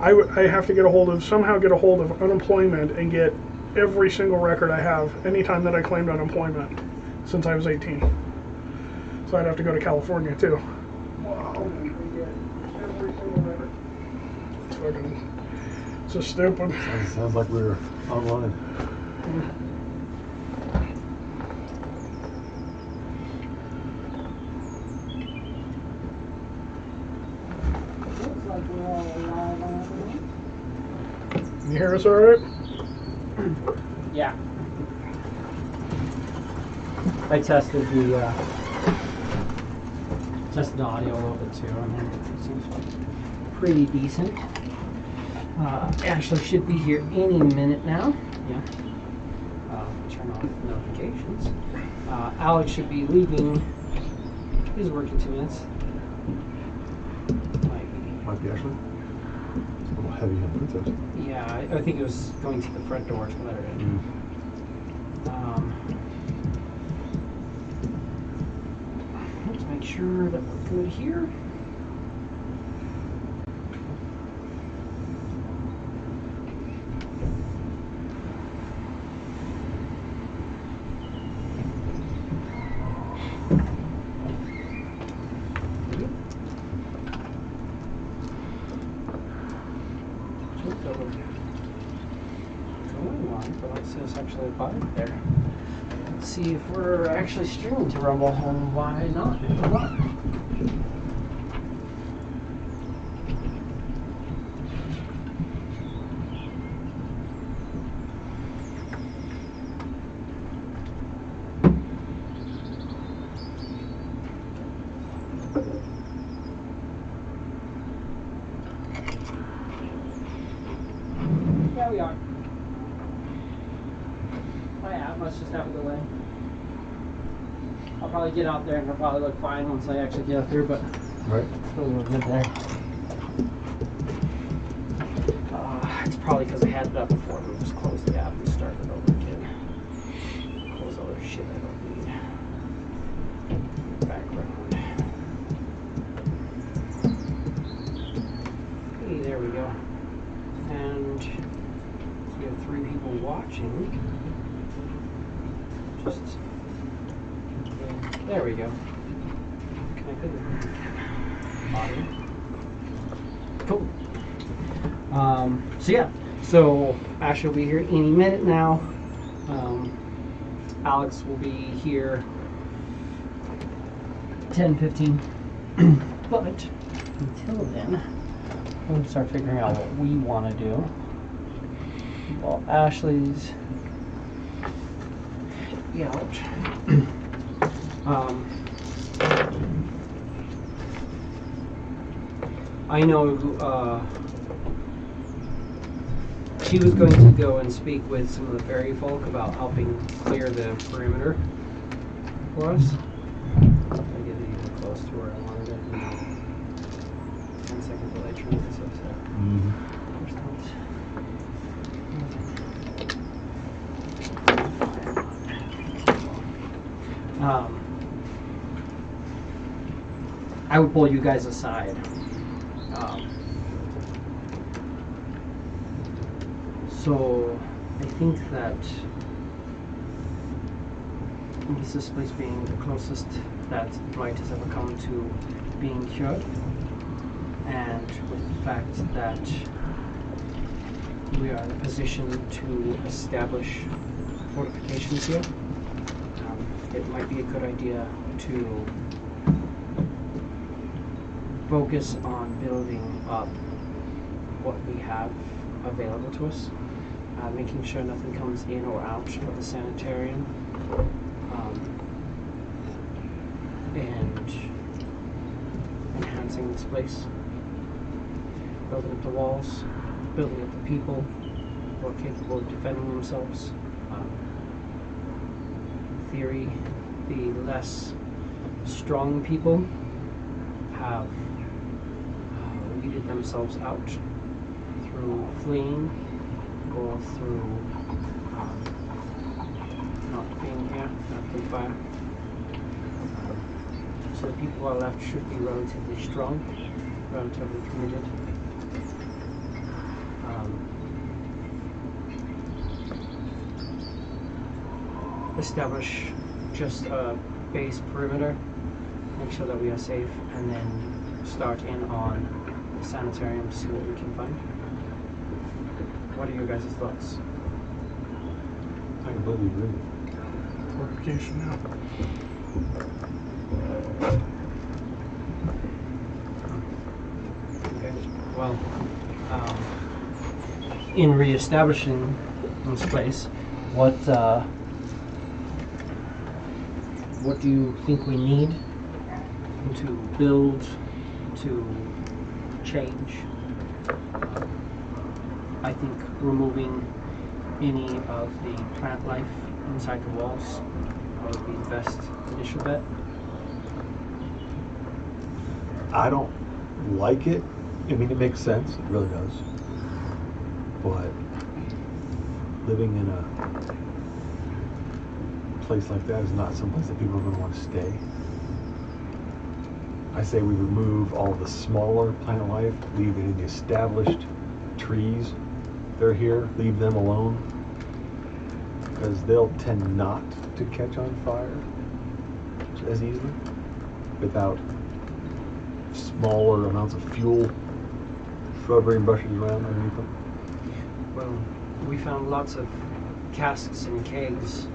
I have to get a hold of, somehow get a hold of unemployment and get every single record I have anytime that I claimed unemployment since I was 18. So I'd have to go to California too. Wow. And get every single record. It's fucking, it's just stupid. Sounds like we're online. Looks like we're all alive on Can you hear us all right? Yeah. I tested the audio a little bit too. I mean, it seems pretty decent. Ashley should be here any minute now. Yeah. Turn off notifications. Alex should be leaving. He's working 2 minutes. Might be Ashley. It's a little heavy on protest. Yeah, I think it was going to the front doors to let her in. Let's make sure that we're good here. Actually applied there. Let's see if we're actually streaming to Rumble, and why not? Yeah, we are. Let's just have a delay. I'll probably get out there and it'll probably look fine once I actually get out there, but right. It's a little good there. It's probably because I had it up before. We'll just close the app and start it over again. Close other shit I don't need. Background. Okay, there we go. And we have 3 people watching. There we go. Connected. Audio. Cool. So yeah. So Ashley will be here any minute now. Alex will be here 10:15. But until then, we'll start figuring out what we want to do. Well, Ashley's out. I know she was going to go and speak with some of the fairy folk about helping clear the perimeter for us. I get it even close to where I wanted it. 10 seconds till I turn this upset. I would pull you guys aside. So I think that this place being the closest that Blight has ever come to being cured, and with the fact that we are in a position to establish fortifications here, it might be a good idea to focus on building up what we have available to us, making sure nothing comes in or out of the sanitarium, and enhancing this place, building up the walls, building up the people who are capable of defending themselves. In theory, the less strong people have weeded themselves out through fleeing or through not being here, not being fire. So the people who are left should be relatively strong, relatively committed. establish just a base perimeter, make sure that we are safe, and then start in on the sanitarium to see what we can find. What are your guys' thoughts? I completely agree. Fortification now. Okay. Well, in reestablishing this place, what do you think we need to build, to change? I think removing any of the plant life inside the walls would be the best initial bet. I don't like it. I mean, it makes sense. It really does. But living in a place like that is not someplace that people are going to want to stay. I say we remove all the smaller plant life, leave it in the established trees. They're here, leave them alone, because they'll tend not to catch on fire as easily without smaller amounts of fuel, shrubbery and brushes around underneath them. Well, we found lots of casks and kegs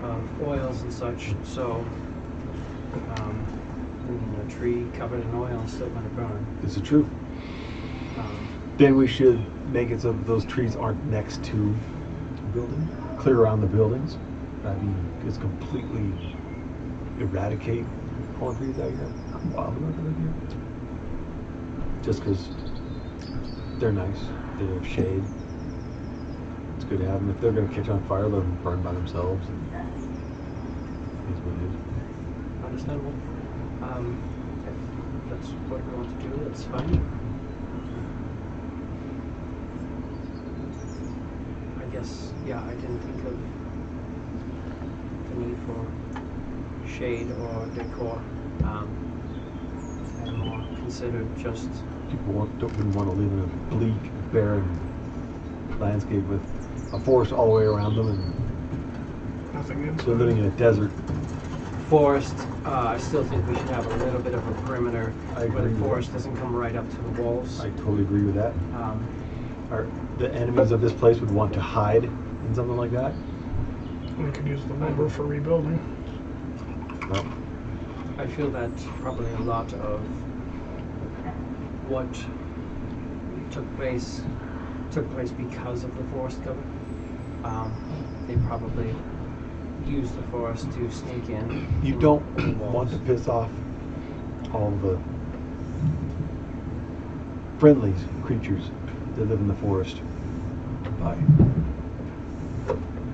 of oils and such, so I mean, a tree covered in oil is still going to burn. Is it true? Then we should make it so that those trees aren't next to the building, clear around the buildings. I mean, just completely eradicate all the trees out here. I'm wild about that idea. Just because they're nice, they have shade. It's good to have them. If they're going to catch on fire, let them burn by themselves. And it's what it is. Understandable. If that's what we want to do, that's fine. I guess, yeah, I didn't think of the need for shade or decor. I more considered just People wouldn't want to live in a bleak, barren landscape with a forest all the way around them, and Nothing inside. they're living in a desert. forest. I still think we should have a little bit of a perimeter I where agree the with forest doesn't come right up to the walls. I totally agree with that. The enemies of this place would want to hide in something like that. We could use the lumber for rebuilding. Well, I feel that probably a lot of what took place because of the forest cover. They probably used the forest to sneak in. you don't want to piss off all the friendly creatures that live in the forest by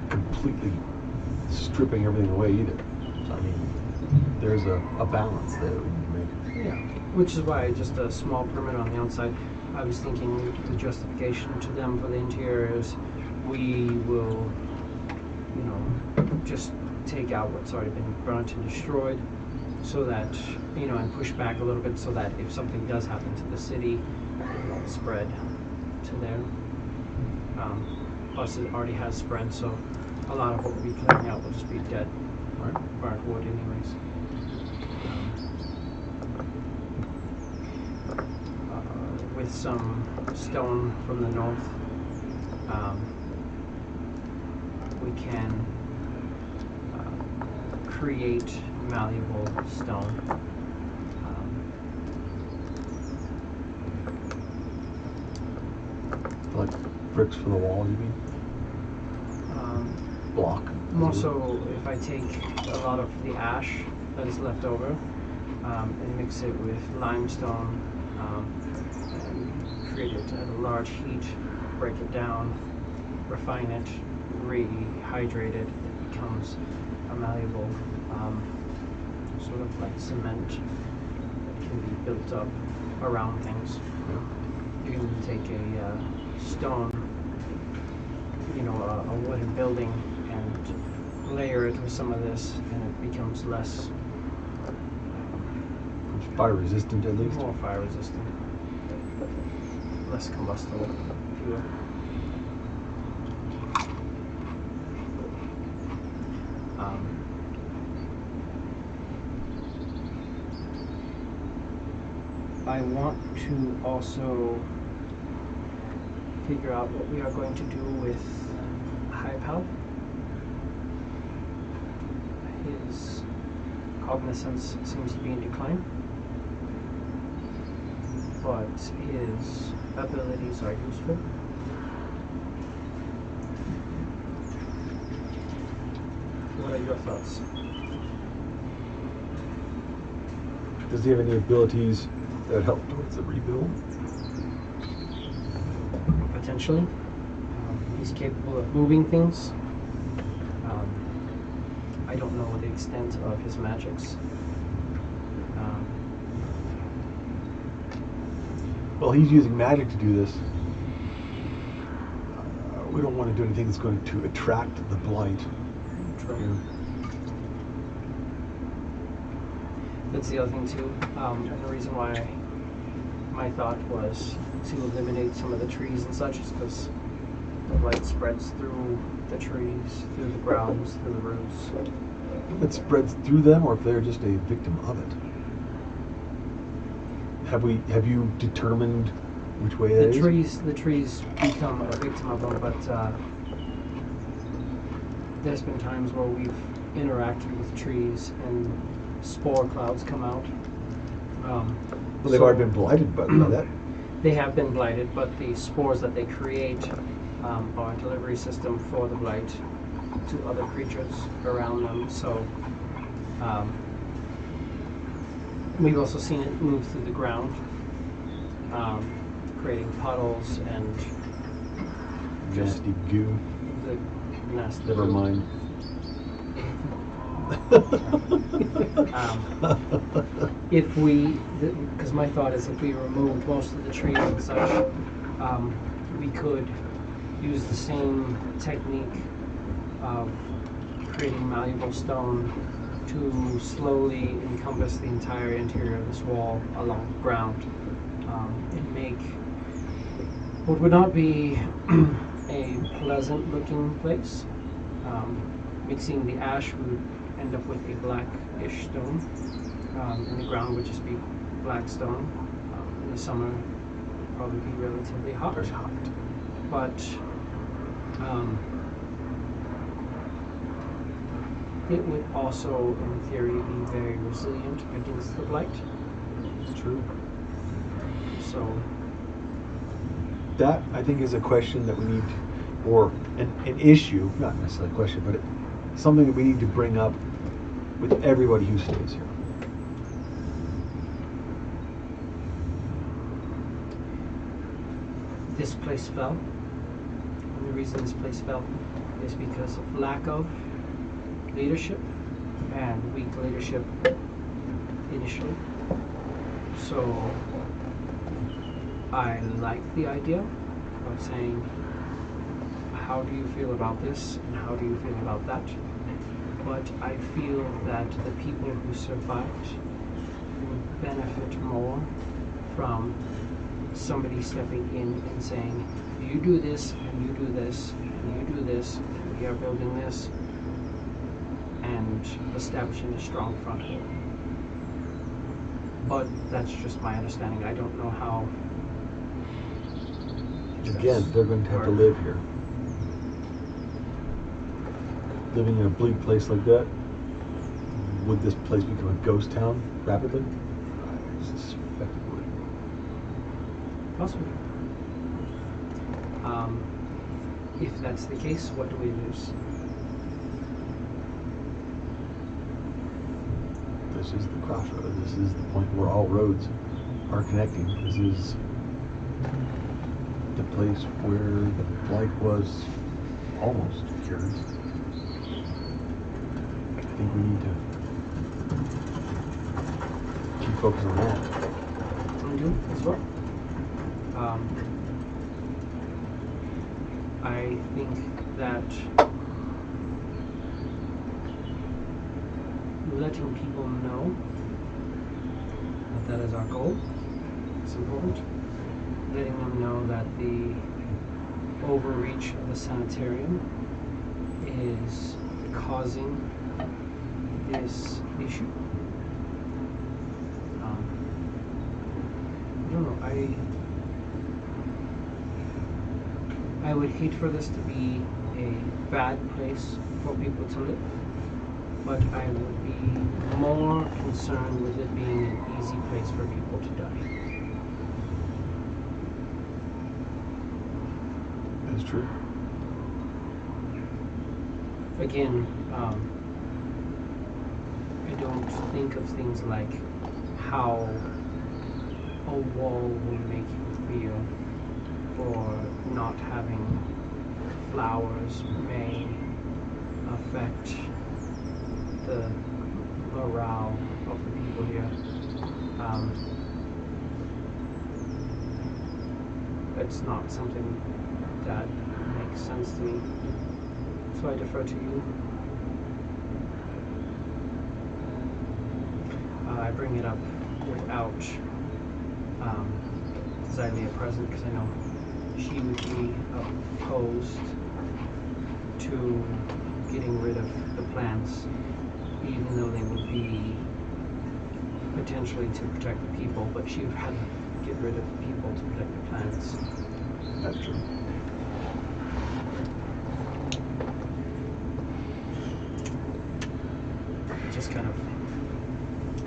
completely stripping everything away either. So, I mean, there's a balance there that we can make. Yeah, which is why just a small perimeter on the outside. I was thinking the justification to them for the interiors, we will, just take out what's already been burnt and destroyed, so that, and push back a little bit so that if something does happen to the city, it won't spread to there. Plus, it already has spread, so a lot of what we'll be clearing out will just be dead, burnt wood, anyways. With some stone from the north, we can create malleable stone. Like bricks for the wall, you mean? Block. More so, if I take a lot of the ash that is left over and mix it with limestone and create it at a large heat, break it down, refine it, rehydrate it, it becomes a malleable sort of like cement that can be built up around things. You can take a stone, a wooden building, and layer it with some of this, and it becomes less Fire resistant, at least. more fire resistant, less combustible fuel. here. I want to also figure out what we are going to do with High Pal. His cognizance seems to be in decline, but his abilities are useful. What are your thoughts? Does he have any abilities that help towards the rebuild? Potentially. He's capable of moving things. I don't know the extent of his magics. Well, he's using magic to do this. We don't want to do anything that's going to attract the blight. True. That's the other thing too, and the reason why my thought was to eliminate some of the trees and such is because the light spreads through the trees, through the grounds, through the roots. It spreads through them, or if they're just a victim of it. Have you determined which way it is? The trees become a victim of them, but there's been times where we've interacted with trees and spore clouds come out. Well, they've already been blighted by that. They have been blighted, but the spores that they create are a delivery system for the blight to other creatures around them. So we've also seen it move through the ground, creating puddles and Nasty goo. the nasty. Never mind. If we, because my thought is if we removed most of the trees and such, we could use the same technique of creating malleable stone to slowly encompass the entire interior of this wall along the ground and make what would not be a pleasant looking place. Mixing the ash, we would end up with a blackish stone, and the ground would just be black stone. In the summer, probably be relatively hot. Very hot. But it would also, in theory, be very resilient against the blight. It's true. So that, I think, is a question that we need, or an issue, not necessarily a question, but something that we need to bring up with everybody who stays here. this place fell. And the reason this place fell is because of lack of leadership and weak leadership initially. So I like the idea of saying, how do you feel about this and how do you feel about that? But I feel that the people who survived would benefit more from somebody stepping in and saying, you do this and you do this and you do this and we are building this, and establishing a strong front. But that's just my understanding. I don't know how. Again, they're going to have to live here. Living in a bleak place like that, would this place become a ghost town rapidly? I suspect it would. Possibly. If that's the case, what do we lose? This is the crossroads. This is the point where all roads are connecting. This is the place where the blight was almost cured. I think we need to keep focused on that. We do as well. I think that letting people know that that is our goal is important. Letting them know that the overreach of the Sanitarium is causing this issue. I don't know. I would hate for this to be a bad place for people to live, but I would be more concerned with it being an easy place for people to die. That's true. Again, I don't think of things like how a wall will make you feel, or not having flowers may affect the morale of the people here. It's not something that makes sense to me, so I defer to you. I bring it up without Xylia present, because I know she would be opposed to getting rid of the plants, even though they would be potentially to protect the people, but she would rather get rid of the people to protect the plants. That's true. It just kind of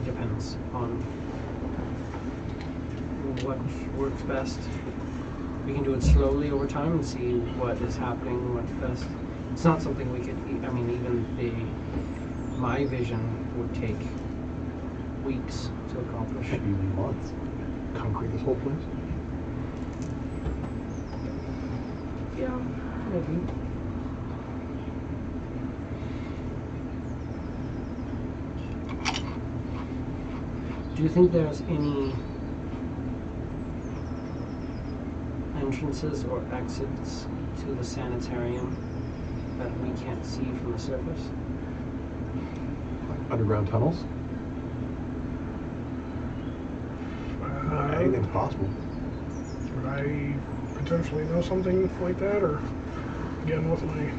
depends on what works best. We can do it slowly over time and see what is happening, what's best. It's not something we could, I mean, even my vision would take weeks to accomplish. Maybe even months. Concrete this whole place. Yeah, maybe. Do you think there's any entrances or exits to the Sanitarium that we can't see from the surface? Underground tunnels? Anything's possible. Would I potentially know something like that, or again with my...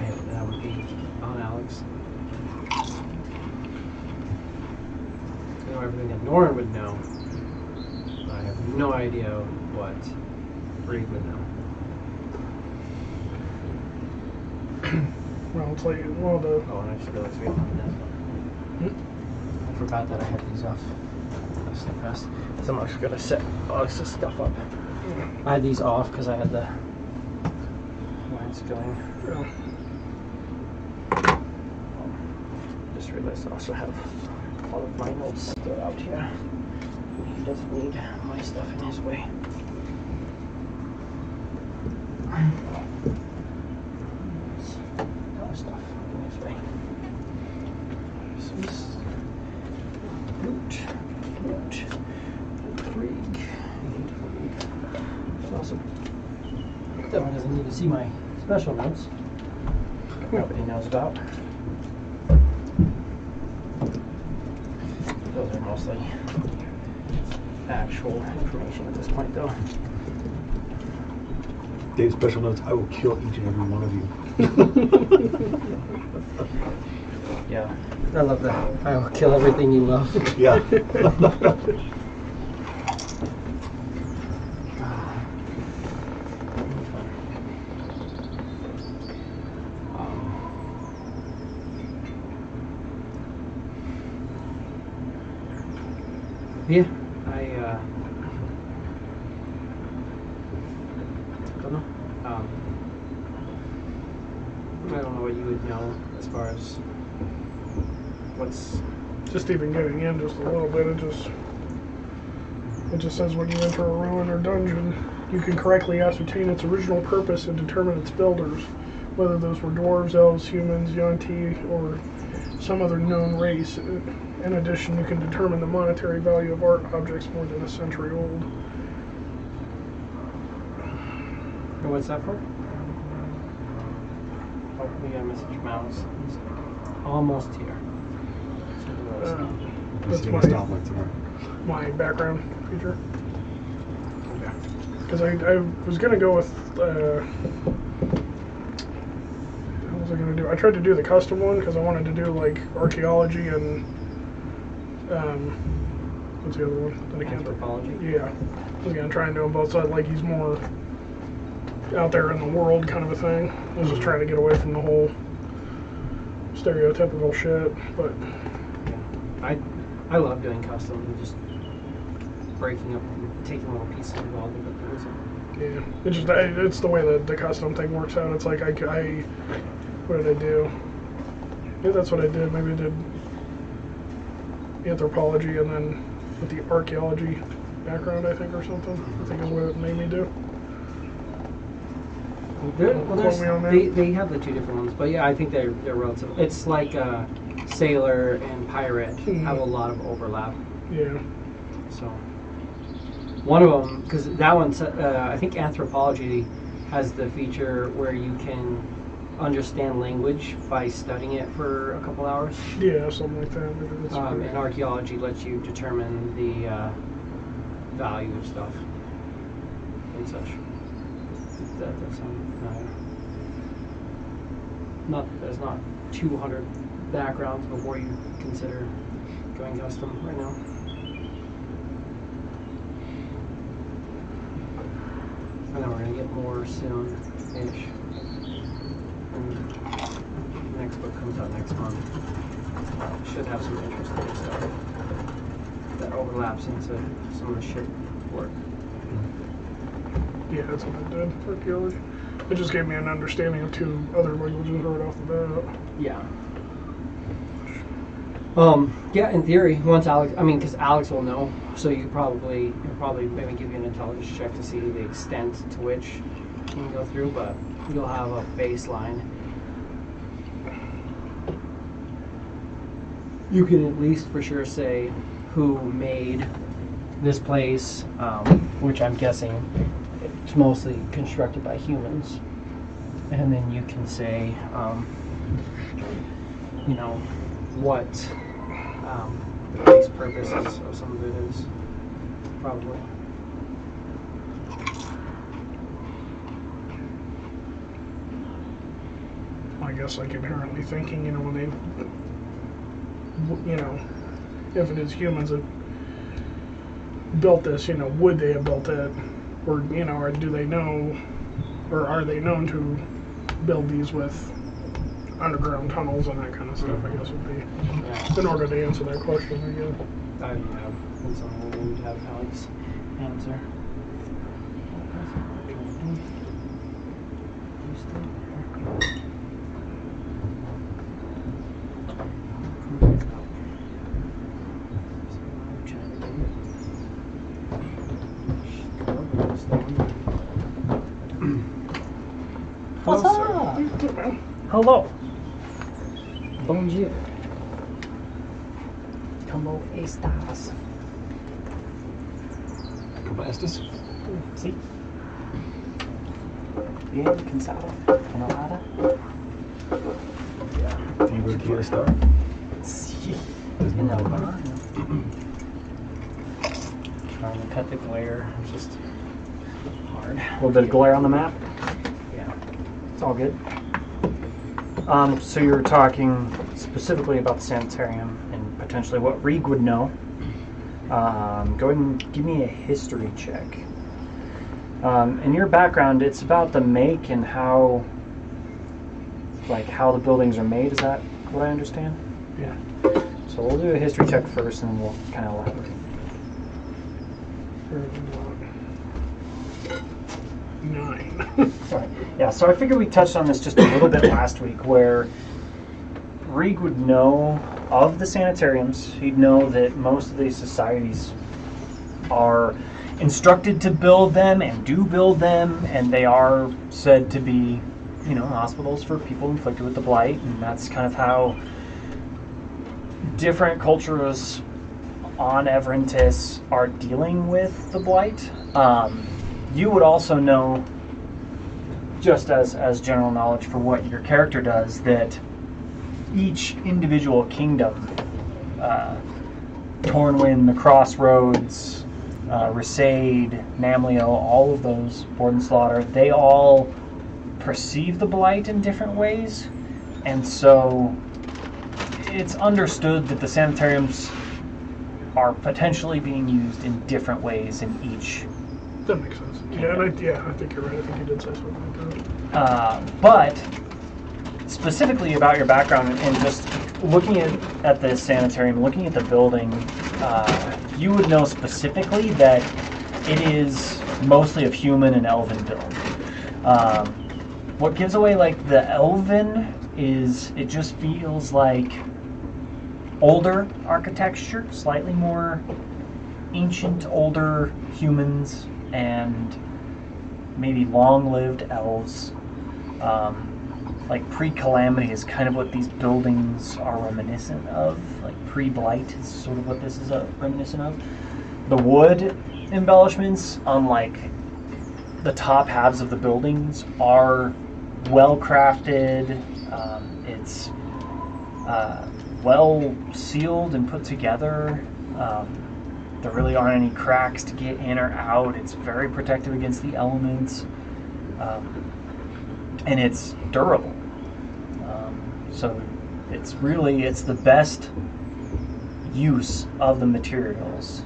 Yeah, that would be on Alex. I know everything that Norin would know. I have no idea what Reed would know. Well, it's like, well, the... Oh, and I should realize we have that. I forgot that I had these off. That's the best. So I'm actually gonna set Alex's stuff up. I had these off because I had the lines going. Yeah. Just realized I also have all of my notes still out here. He doesn't need my stuff in his way. Other stuff in his way. This is root, Krieg. Also, that one doesn't need to see my special notes. Nobody knows about. Those are mostly actual information at this point, though. Dave's special notes, I will kill each and every one of you. Yeah, I love that. I will kill everything you love. Yeah. Yeah, I don't know. I don't know what you would know as far as what's... Just even getting in just a little bit, it just says when you enter a ruin or dungeon, you can correctly ascertain its original purpose and determine its builders, whether those were dwarves, elves, humans, Yuan-Ti, or some other known race. In addition, you can determine the monetary value of art objects more than a century old. And what's that for? Oh, we got a message from Alex. He's almost here. That's my stop lights are. my background feature. Because I was gonna go with. What was I gonna do? I tried to do the custom one because I wanted to do like archaeology and what's the other one? That I can't Anthropology. Yeah, I was gonna try and do them both. So like he's more out there in the world kind of a thing. I was just trying to get away from the whole stereotypical shit. But yeah, I love doing custom and just breaking up and taking little pieces of all different things. yeah, it's the way that the custom thing works out. It's like I what did I do? Yeah, that's what I did. Maybe I did anthropology and then with the archaeology background, I think, or something. I think is what it made me do. They have the two different ones, but yeah, I think they're relative. It's like Sailor and Pirate have a lot of overlap. Yeah. So one of them, because that one's, I think Anthropology has the feature where you can understand language by studying it for a couple hours. Yeah, something like that. Maybe that's And Archaeology lets you determine the value of stuff and such. That does sound there's not 200 backgrounds before you consider going custom right now. I know we're gonna get more soon-ish. And the next book comes out next month. Should have some interesting stuff that overlaps into some of the ship work. Yeah, that's what it did. Archaeology. It just gave me an understanding of two other languages right off the bat. Yeah. Yeah, in theory, once Alex, because Alex will know, so he'll probably maybe give you an intelligence check to see the extent to which you can go through, but you'll have a baseline. You can at least for sure say who made this place, which I'm guessing it's mostly constructed by humans, and then you can say, what the base purpose of some of it is, probably. I guess like inherently thinking, when they, if it is humans that built this, would they have built it, or or do they know, or are they known to build these with underground tunnels and that kind of stuff? I guess would be in order to answer that question. I guess. I don't know. That's something we would have Alex answer. What's up? Hello. Bonjour. ¿Cómo estás? ¿Cómo estás? Sí. Bien cansado. Enojada. Divertido estar. Sí. Enojada. Trying to cut the glare. It's just hard. A little bit of glare on the map. Yeah. It's all good. So you were talking specifically about the Sanitarium and potentially what Reeg would know. Go ahead and give me a history check. In your background, it's about the make and how the buildings are made. Is that what I understand? Yeah. So we'll do a history check first, and then we'll kind of elaborate. 9. Right. Yeah, so I figured we touched on this just a little bit last week, where Reeg would know of the sanitariums. He'd know that most of these societies are instructed to build them and do build them, and they are said to be, hospitals for people inflicted with the blight, and that's kind of how different cultures on Evrentis are dealing with the blight. You would also know, just as general knowledge for what your character does, that each individual kingdom, Tornwind, the Crossroads, Resaid, Namleo, all of those, Borden Slaughter, they all perceive the blight in different ways, and so it's understood that the sanitariums are potentially being used in different ways in each. That makes sense. Yeah, and I think you're right. I think you did say something like that. But specifically about your background and just looking at this sanitarium, looking at the building, you would know specifically that it is mostly of human and elven build. What gives away like the elven is it just feels like older architecture, slightly more ancient, older humans, and maybe long-lived elves. Like pre-calamity is kind of what these buildings are reminiscent of. Like pre-blight is sort of what this is reminiscent of. The wood embellishments on like the top halves of the buildings are well crafted. It's well sealed and put together. There really aren't any cracks to get in or out. It's very protective against the elements, and it's durable. So it's the best use of the materials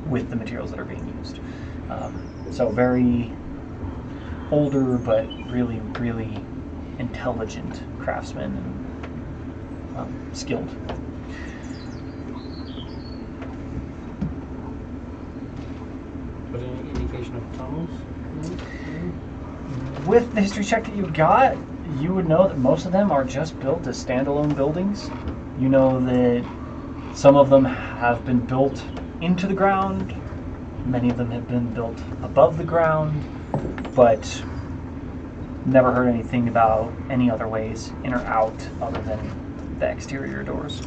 with the materials that are being used. So very older but really, really intelligent craftsmen and skilled. But any indication of tunnels? With the history check that you got, you would know that most of them are just built as standalone buildings. You know that some of them have been built into the ground, many of them have been built above the ground, but never heard anything about any other ways in or out other than the exterior doors.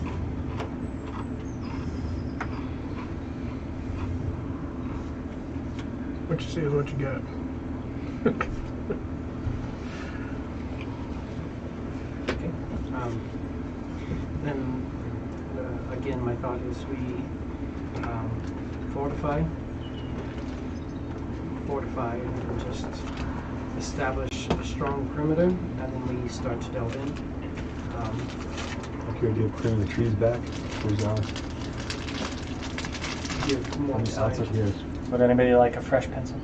What you see is what you get. Okay. Then again, my thought is we fortify, and just establish a strong perimeter, and then we start to delve in. Like your idea of clearing the trees back, trees on. Give more On the side. outside, yes. Would anybody like a fresh pencil?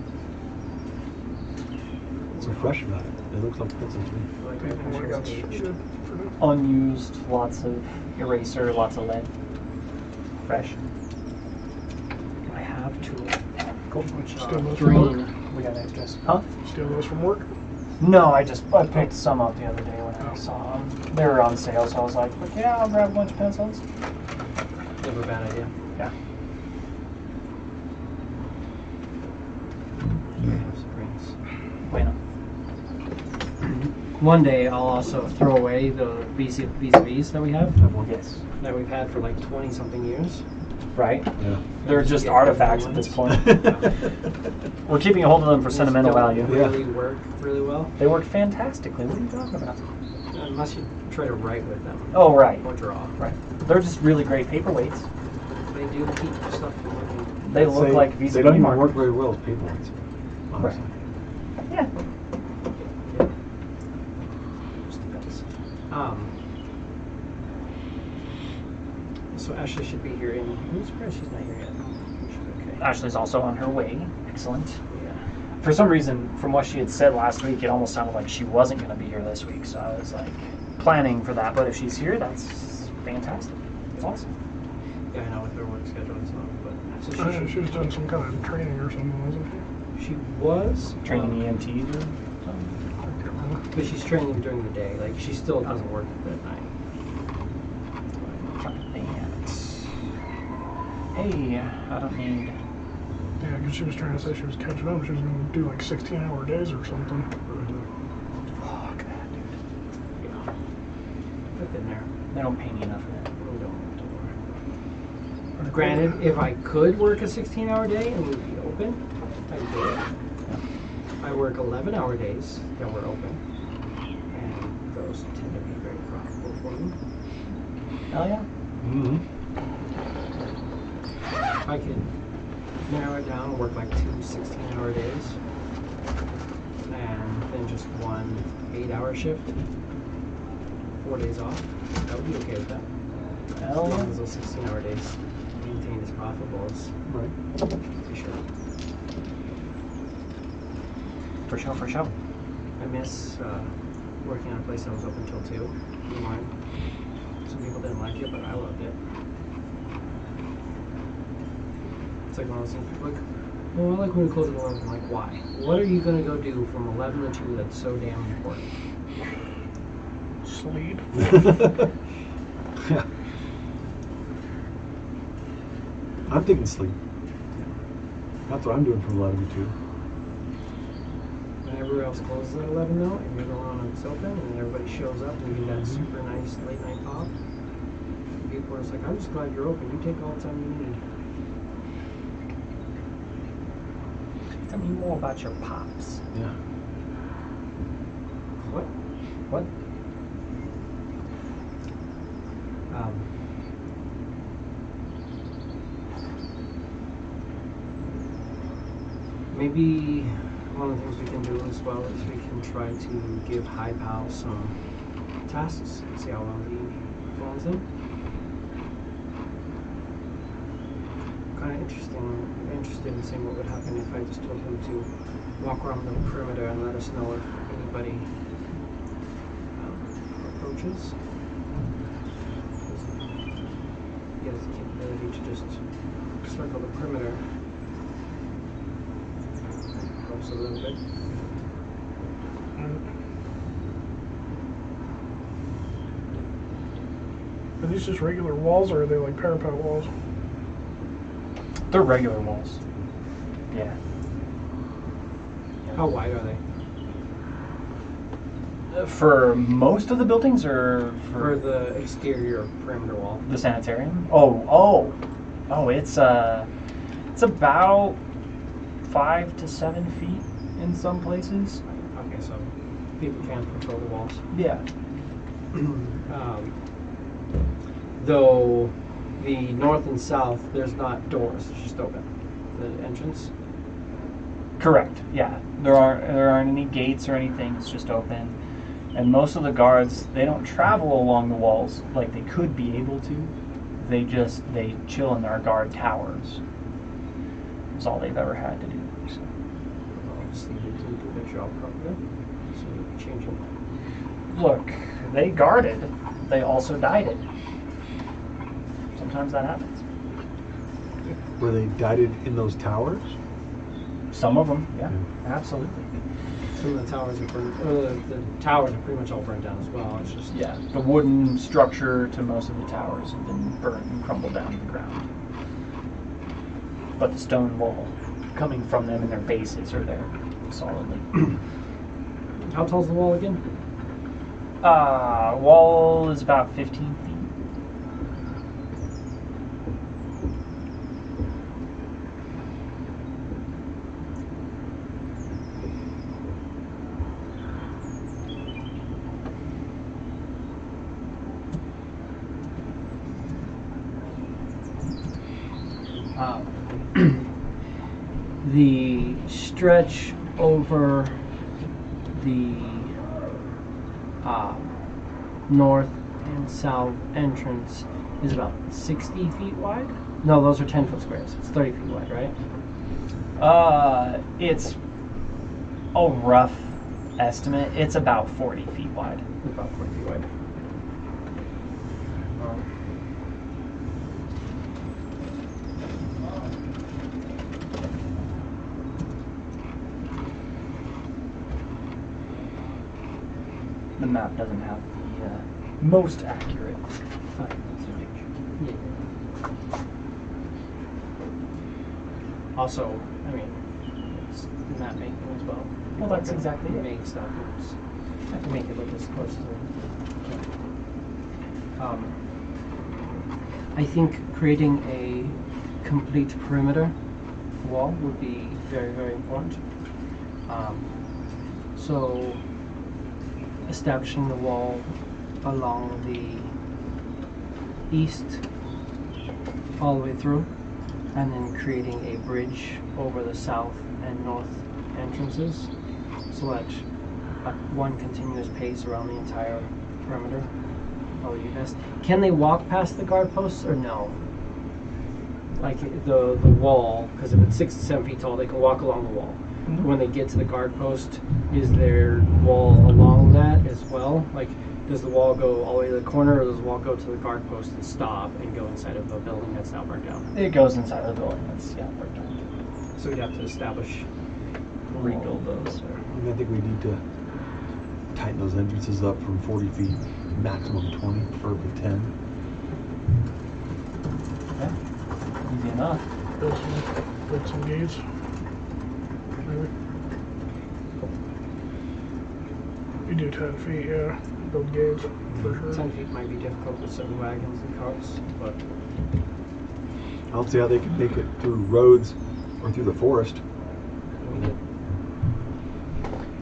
What's so fresh about it? It looks like pencil to me. Like I think what I got aged. good for now. Unused, lots of eraser, lots of lead. Fresh. I have two. Cool. Steal those from work? Green. We got extras. Huh? Steal those from work? No, I picked some up the other day when I saw them. They were on sale, so I was like, yeah, I'll grab a bunch of pencils. Never a bad idea. Yeah. Bueno. One day I'll also throw away the vis-a-vis that we have, Well, yes. that we've had for like 20 something years. Right? Yeah. They're just artifacts at this point. We're keeping a hold of them for sentimental Don't value. really work really well, They work fantastically. What are you talking about? unless you try to write with them Oh, right. or draw. Right. They're just really great paperweights. They do keep stuff from working. They look like They vis-a-vis don't even markers. work very well as paperweights. Honestly. Yeah. Just depends. So Ashley should be here in. I'm surprised she's not here yet. Should be okay. Ashley's also on her way. Excellent. Yeah. For some reason, from what she had said last week, it almost sounded like she wasn't going to be here this week. So I was like planning for that. But if she's here, that's fantastic. It's awesome. Yeah, I know with her work schedule and stuff, but so She was doing some kind of training or something, wasn't she? she was Training EMTs or something. I can't remember. but she's training during the day. Like she still doesn't work at night. Hey, I don't need. Yeah, because she was trying to say she was catching up. She was going to do like 16-hour days or something. Fuck that, dude. Yeah. I've been there. They don't pay me enough for that. We don't worry. Granted, if I could work a 16-hour day and we'd be open, I'd do it. I work 11-hour days that we're open, and those tend to be very profitable for me. Hell yeah. Mm-hmm. I could narrow it down, work like 2 16-hour days, and then just one 8-hour shift, 4 days off. I would be okay with that. As long as those 16-hour days maintained as profitable as for sure. For sure. I miss working on a place that was open till 2 in the morning. Some people didn't like it, but I loved it. It's like one of those things people are like, well, I like when we close the doors. I'm like, why? What are you going to go do from 11 to 2 that's so damn important? Sleep. Yeah. I'm thinking sleep. That's what I'm doing from 11 to 2. When everywhere else closes at 11 though, and you're the one that's open, and everybody shows up and you get that super nice late night pop, people are just like, I'm just glad you're open. You take all the time you need. Tell me more about your pops. Yeah. What? What? Maybe one of the things we can do as well is we can try to give High Pal some tasks, see how well he performs them. Kind of interested in seeing what would happen if I just told him to walk around the perimeter and let us know if anybody approaches. He has the capability to just circle the perimeter. Helps a little bit. Are these just regular walls, or are they like parapet walls? They're regular walls. Yeah. How wide are they? For most of the buildings, or For the exterior perimeter wall. the sanitarium? Oh, it's about 5 to 7 feet in some places. Okay, so people can control the walls. Yeah. Though the north and south, there's not doors; it's just open. The entrance. Correct. Yeah. There aren't any gates or anything. It's just open. And most of the guards, they don't travel along the walls like they could be able to. They chill in their guard towers. That's all they've ever had to do. So. Obviously, they didn't do their job properly, so they'll be changing. Look, they guarded. They also died it. Sometimes that happens. Were they guided in those towers? Some of them, yeah, absolutely. Some of the towers are burned. The towers are pretty much all burned down as well. It's just Yeah, the wooden structure to most of the towers have been burnt and crumbled down to the ground. But the stone wall coming from them and their bases are there solidly. How tall's the wall again? Wall is about 15 feet. The stretch over the north and south entrance is about 60 feet wide. No, those are 10-foot squares. It's 30 feet wide, right? It's a rough estimate. It's about 40 feet wide. About 40 feet wide. The map doesn't have the most accurate image. Yeah. Also, I mean, it's map making as well. Well, that's exactly it. Make stuff. I have to make it look as close as I can. I think creating a complete perimeter wall would be very, very important. So establishing the wall along the east all the way through, and then creating a bridge over the south and north entrances, so that one continuous pace around the entire perimeter of the nest. Can they walk past the guard posts or no? Like the wall, because if it's 6 to 7 feet tall, they can walk along the wall. Mhm. When they get to the guard post, is there wall along that as well? Like, does the wall go all the way to the corner, or does the wall go to the guard post and stop and go inside of the building that's now burnt down? It goes inside the building. That's burnt down. So we'd have to establish, rebuild those. Or, I mean, I think we need to tighten those entrances up from 40 feet, maximum 20, preferably 10. Okay. Easy enough. Build some gates. Maybe. You do 10 feet, yeah. Build gates for sure. 10 feet might be difficult with certain wagons and carts, but I don't see how they could make it through roads or through the forest. we did.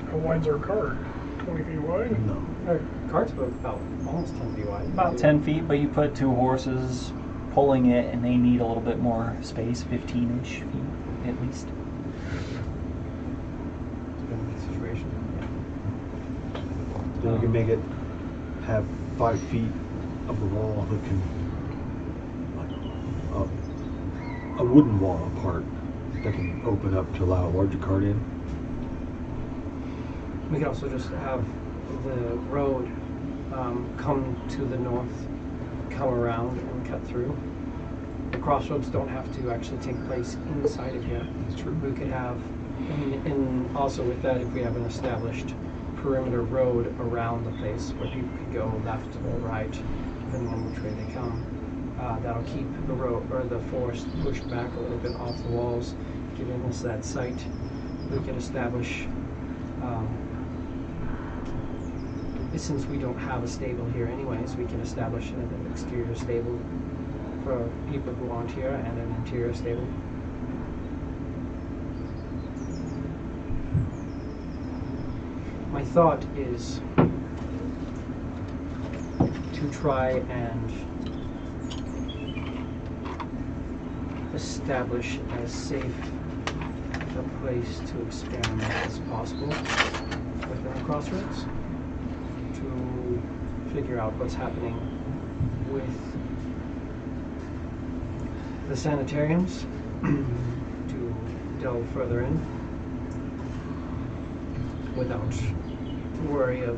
How wide's our car? 20 feet wide? No. Our carts were about almost 10 feet wide. About 10 feet, but you put 2 horses pulling it, and they need a little bit more space, 15-ish feet at least. Depending on the situation. Then we can make it have 5 feet of the wall that can, like, a wooden wall apart that can open up to allow a larger cart in. We could also just have the road come to the north, come around and cut through. The crossroads don't have to actually take place inside of here. That's true. We could have, and also with that, if we have an established perimeter road around the place where people could go left or right, depending on which way they come, that'll keep the road or the forest pushed back a little bit off the walls, giving us that site. We could establish, since we don't have a stable here anyways, we can establish an exterior stable for people who aren't here and an interior stable. My thought is to try and establish as safe a place to experiment as possible within the Crossroads, to figure out what's happening with the sanitariums, to delve further in without worry of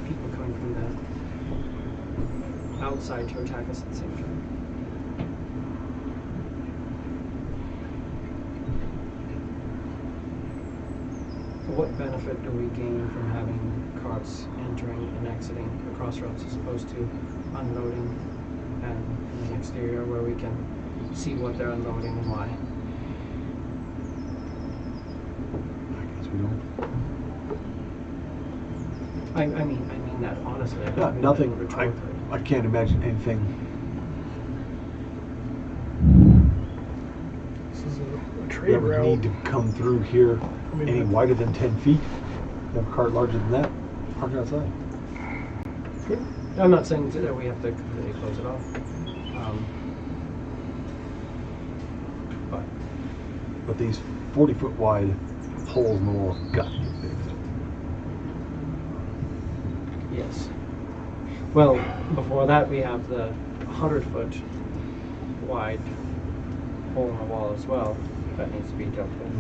people coming from the outside to attack us at the same time. What benefit do we gain from having carts entering and exiting the Crossroads as opposed to unloading and in the exterior where we can see what they're unloading and why? I guess we don't. I mean that honestly. I don't mean that Nothing. rhetorically. I can't imagine anything. This is a that trade would route. need to come through here I mean, any that- wider than 10 feet. You have a cart larger than that, park outside. I'm not saying that we have to completely close it off. But these 40-foot wide holes in the wall have got to be fixed. Yes. Well, before that we have the 100-foot wide hole in the wall as well that needs to be dealt with,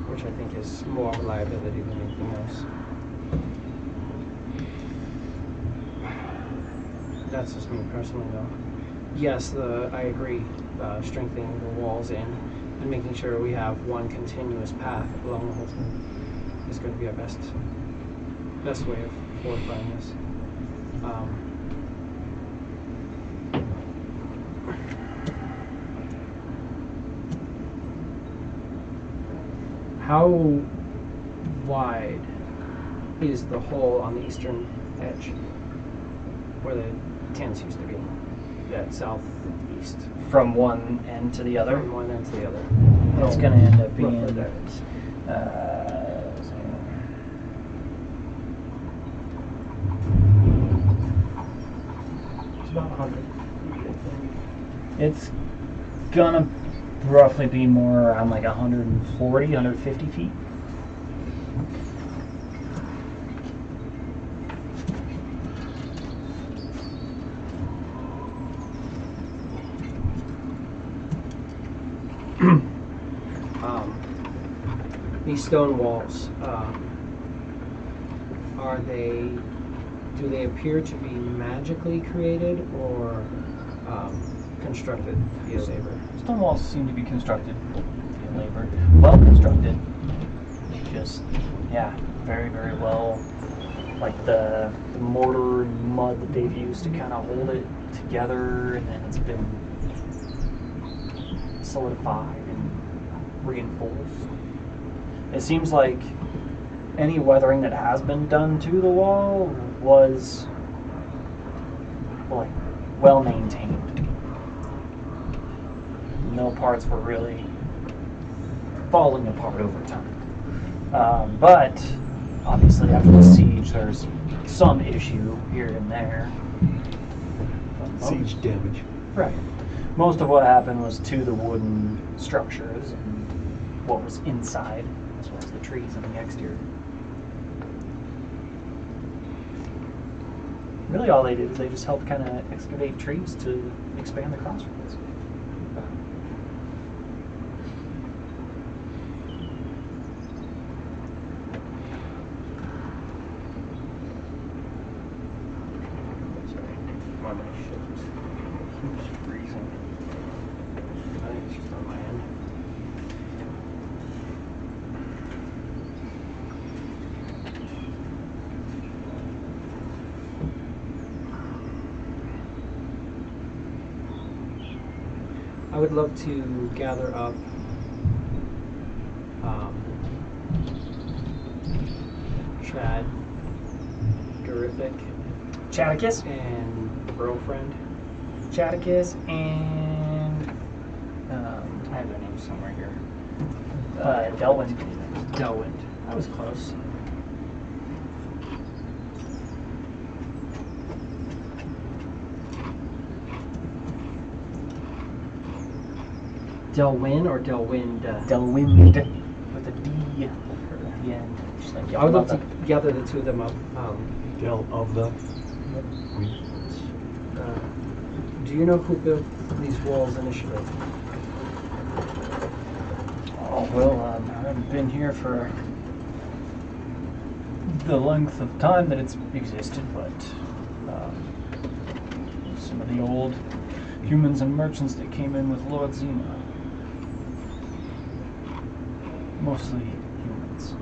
which I think is more of a liability than anything else. That's just me personally, though. Yes, I agree. Strengthening the walls in and making sure we have one continuous path along the whole thing is going to be our best way of fortifying this. How wide is the hole on the eastern edge where the tents used to be? That southeast. From one end to the other, From one end to the other. it's going to end up being Roughly that is. It's about 100. it's gonna roughly be more around like 140, 150 feet. These stone walls, do they appear to be magically created or constructed via labor? Stone walls seem to be constructed via labor. Well constructed. Just, yeah, very, very well. Like the mortar and mud that they've used to kind of hold it together, and then it's been solidified and reinforced. It seems like any weathering that has been done to the wall was like well maintained. No parts were really falling apart over time. But obviously after the siege there's some issue here and there. Siege damage. Right. Most of what happened was to the wooden structures and what was inside, as well as the trees on the exterior. Really all they did is they just helped kind of excavate trees to expand the crossroads. Sorry, my ship keeps freezing. I think it's just on my end. I would love to gather up Chad, Dorific, Chaticus, and Girlfriend. Chaticus, and I have their names somewhere here. Delwyn. Delwind. I was close. Delwyn or Delwind? Delwind with a D at the end. Just like I would love to gather the two of them up. Del of the. Do you know who built these walls initially? Oh, well, I haven't been here for the length of time that it's existed, but some of the old humans and merchants that came in with Lord Zima. Mostly humans.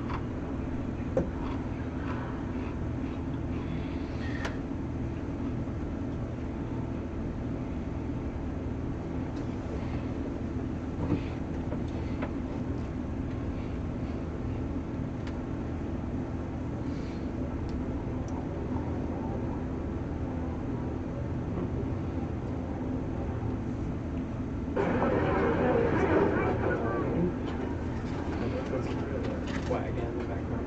Wagon in the background.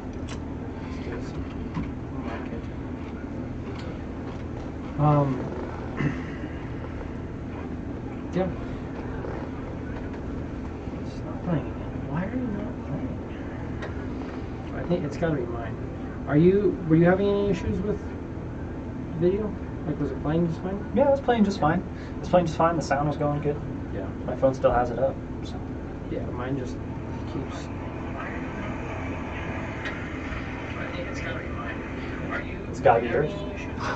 Yeah. It's not playing again. Why are you not playing? I think it's gotta be mine. Were you having any issues with video? Like, was it playing just fine? Yeah, it was playing just fine. It was playing just fine. The sound was going good. Yeah. My phone still has it up. So. Yeah, mine just keeps. It's gotta be yours.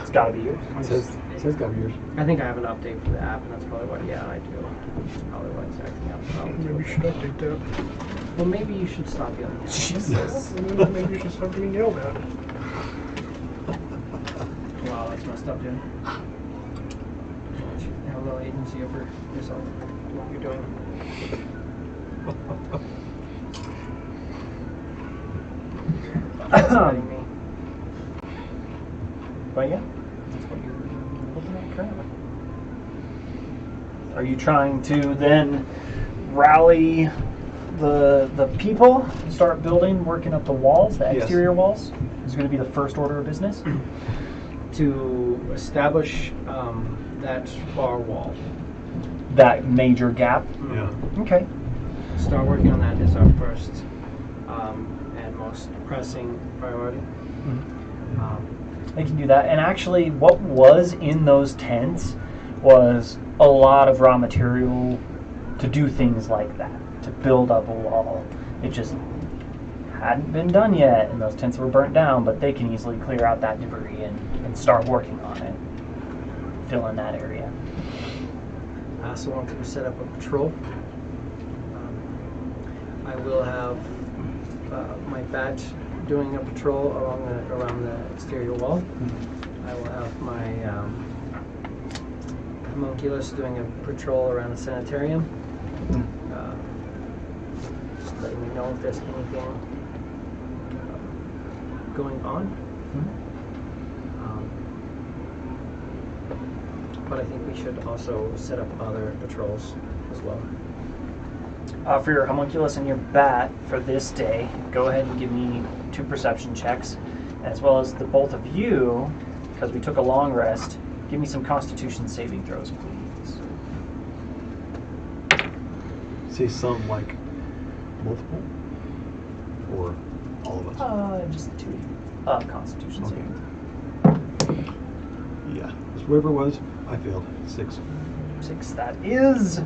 It's gotta be yours. It says got yours. I think I have an update for the app, and that's probably what. Yeah, I do. That's probably why it's acting up. Maybe you should update that. Well, maybe you should stop yelling. Jesus. Maybe you should stop getting yelled at. Wow, that's messed up, dude. Have a little agency over yourself. What you're doing. Exciting me. But yeah, that's what you're looking at currently. Are you trying to then rally the people, start building, working up the walls, the exterior walls? Is going to be the first order of business? To establish that far wall. that major gap. Yeah. Okay. Start working on that is our first and most pressing priority. They can do that. And actually, what was in those tents was a lot of raw material to do things like that, to build up a wall. It just hadn't been done yet, and those tents were burnt down, but they can easily clear out that debris and start working on it, fill in that area. I also want to set up a patrol. I will have my bat doing a patrol around the exterior wall. I will have my homunculus doing a patrol around the sanitarium. Just letting me know if there's anything going on. But I think we should also set up other patrols as well. For your homunculus and your bat for this day, go ahead and give me 2 perception checks, as well as the both of you, because we took a long rest. Give me some Constitution saving throws, please. Say some like multiple, or all of us. Just 2 Constitution Okay. saving. Yeah, just whatever it was, I failed. 6. 6. That is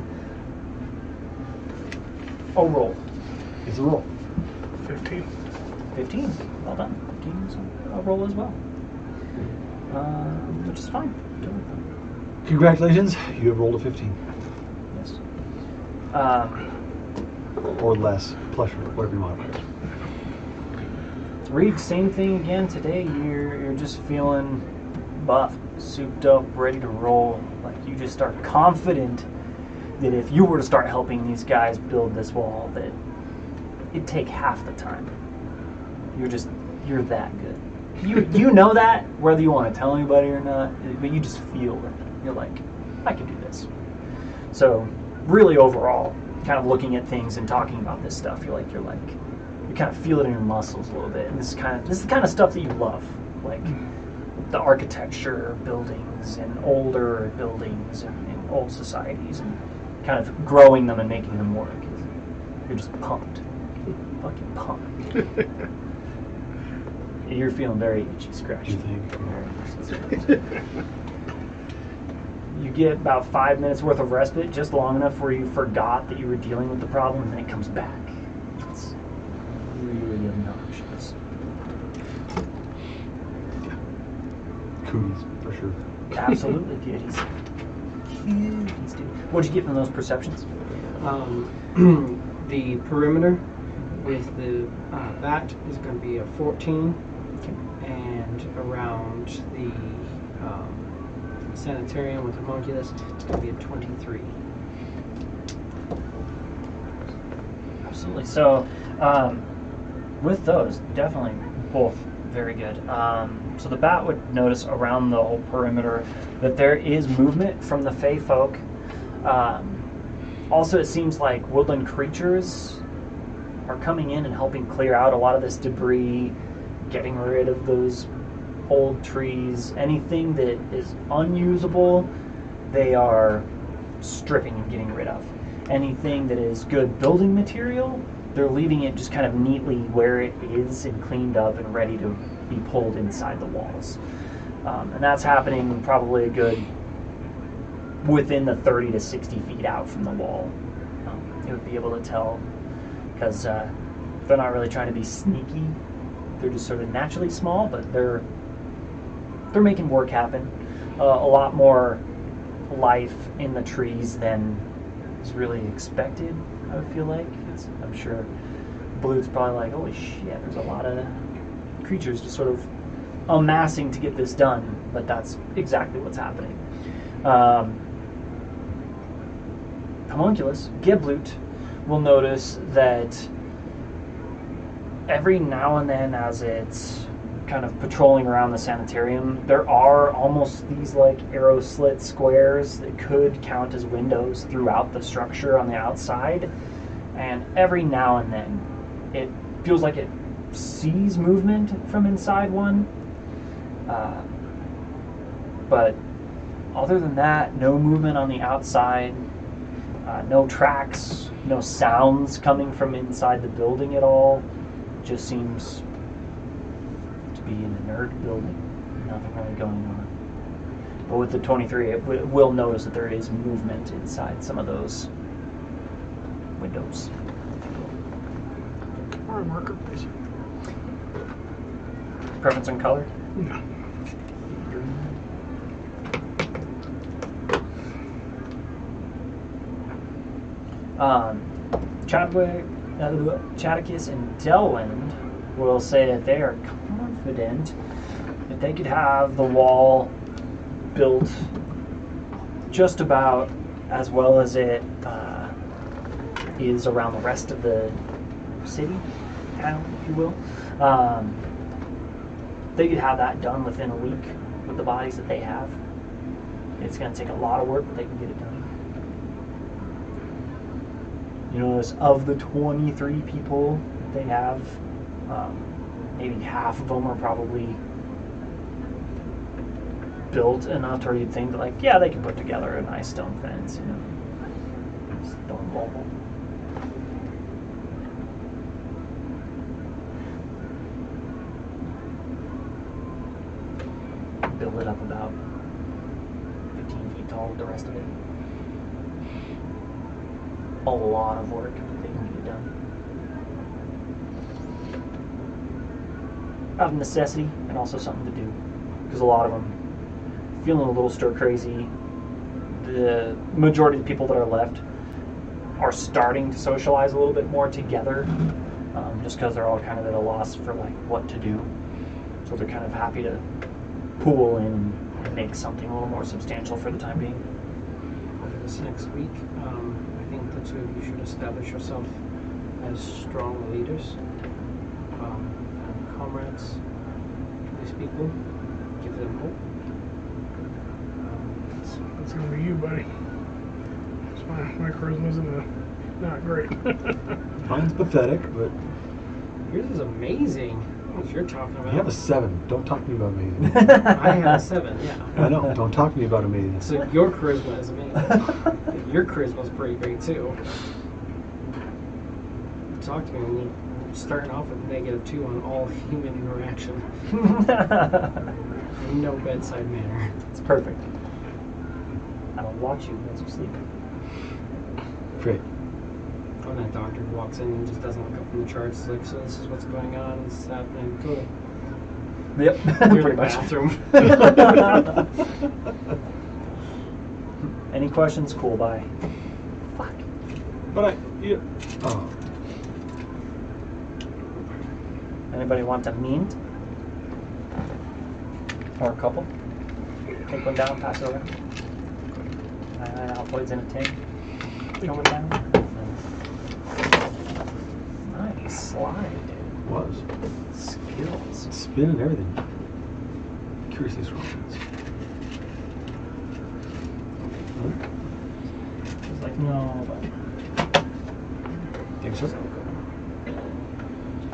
a roll. It's a roll. 15. 15. Well done. 15 is a roll as well. Which is fine. Totally fine. Congratulations, you have rolled a 15. Yes. Or less, plus whatever your modifiers. Reed, same thing again today. You're just feeling buff, souped up, ready to roll. Like you just are confident that if you were to start helping these guys build this wall, that it'd take half the time. You're that good. You know that, whether you want to tell anybody or not, but you just feel it. You're like, I can do this. So really overall, kind of looking at things and talking about this stuff, you kind of feel it in your muscles a little bit. And this is the kind of stuff that you love. Like the architecture of buildings and older buildings and old societies and kind of growing them and making them work. You're just pumped. Fucking pumped. You're feeling very itchy, scratchy. You think? You get about 5 minutes worth of respite, just long enough where you forgot that you were dealing with the problem, and then it comes back. It's really obnoxious. Cooties, for sure. Absolutely, cuties. Cuties, dude. What'd you get from those perceptions? The perimeter with the bat is going to be a 14, and around the sanitarium with homunculus, it's going to be a 23. Absolutely. So, with those, definitely both very good. So the bat would notice around the whole perimeter that there is movement from the Fey folk. Also, it seems like woodland creatures are coming in and helping clear out a lot of this debris, getting rid of those old trees. Anything that is unusable, they are stripping and getting rid of. Anything that is good building material, they're leaving it just kind of neatly where it is and cleaned up and ready to be pulled inside the walls. And that's happening probably a good within the 30 to 60 feet out from the wall. You would be able to tell because they're not really trying to be sneaky. They're just sort of naturally small, but they're making work happen. A lot more life in the trees than is really expected, I would feel like. I'm sure Blue's probably like, holy shit, there's a lot of creatures just sort of amassing to get this done, but that's exactly what's happening. Homunculus, Geblut, will notice that every now and then as it's kind of patrolling around the sanitarium, there are almost these like arrow slit squares that could count as windows throughout the structure on the outside. And every now and then it feels like it sees movement from inside one. But other than that, no movement on the outside. No tracks, no sounds coming from inside the building at all. Just seems to be an inert building. Nothing really going on. But with the 23, we'll notice that there is movement inside some of those windows. Or a marker, please. Preference on color? No. Chaticus and Delwind will say that they are confident that they could have the wall built just about as well as it is around the rest of the city, town, if you will. They could have that done within a week with the bodies that they have. It's going to take a lot of work, but they can get it done. You notice of the 23 people they have, maybe half of them are probably built enough to where you'd think that, like, yeah, they can put together a nice stone fence, you know. Stone wall. Build it up about 15 feet tall with the rest of it. A lot of work, but they can get it done. Out of necessity, and also something to do. Because a lot of them feeling a little stir crazy. The majority of the people that are left are starting to socialize a little bit more together, just because they're all kind of at a loss for like what to do. So they're kind of happy to pool in and make something a little more substantial for the time being. Over this next week, I think the two of you should establish yourself as strong leaders, and comrades to these people. Give them hope. It's gonna be you, buddy. It's my charisma's not great. Mine's pathetic, but Yours is amazing. What you're talking about? you have a 7. Don't talk to me about amazing. I have a 7. Yeah. I know. Don't talk to me about amazing. So your charisma is amazing. Your charisma is pretty great too. Talk to me when you're starting off with -2 on all human interaction. No bedside manner. It's perfect. I don't watch you as you sleep. Great. When that doctor walks in and just doesn't look up from the charts, like, so this is what's going on, this is happening. Cool. Yep, You're pretty in the much. bathroom. Any questions? Cool, bye. Fuck. But oh. Anybody want a mint? Or a couple? Take one down, pass it over. 99 alploids in a tin. Throw it down. Nice slide, dude. Was. Skills. Spin and everything. Curiously strong. It's like, no, but... Think so?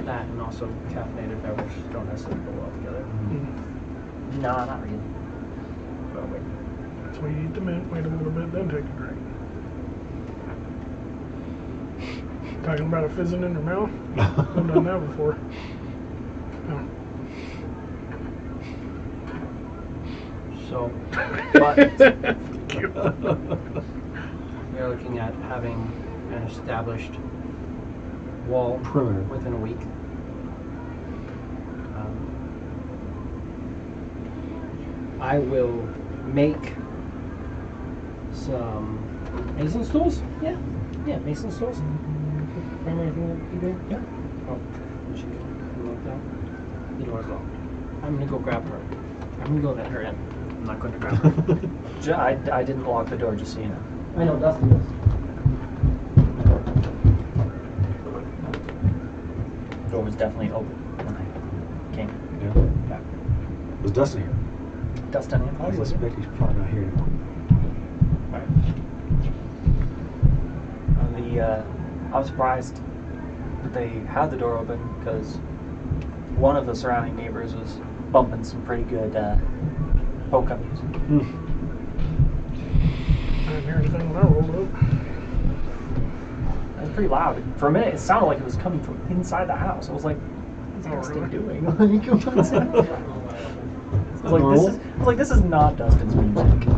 That and also caffeinated beverage don't necessarily go well together. No, not really. But wait. That's why you eat the mint, wait a little bit, then take a drink. Talking about it fizzing in your mouth? I've done that before. No. So, but Thank you. we're looking at having an established wall Perimeter. within a week. I will make some mason stools. Yeah, mason stools. Primary thing that you do? Yeah. Oh, did she lock that? The door's locked. I'm gonna go grab her. I'm gonna go let her in. I'm not going to grab her. I didn't lock the door, just so you know. I know, Dustin does. The door was definitely open when I came. Yeah. Was Dustin here? Dustin and I Holly. suspect he's probably not here anymore. I was surprised that they had the door open because one of the surrounding neighbors was bumping some pretty good polka music. I didn't hear anything when I rolled up. pretty loud. For a minute, it sounded like it was coming from inside the house. I was like, "What's this thing doing?" I was like, "This is not Dustin's music."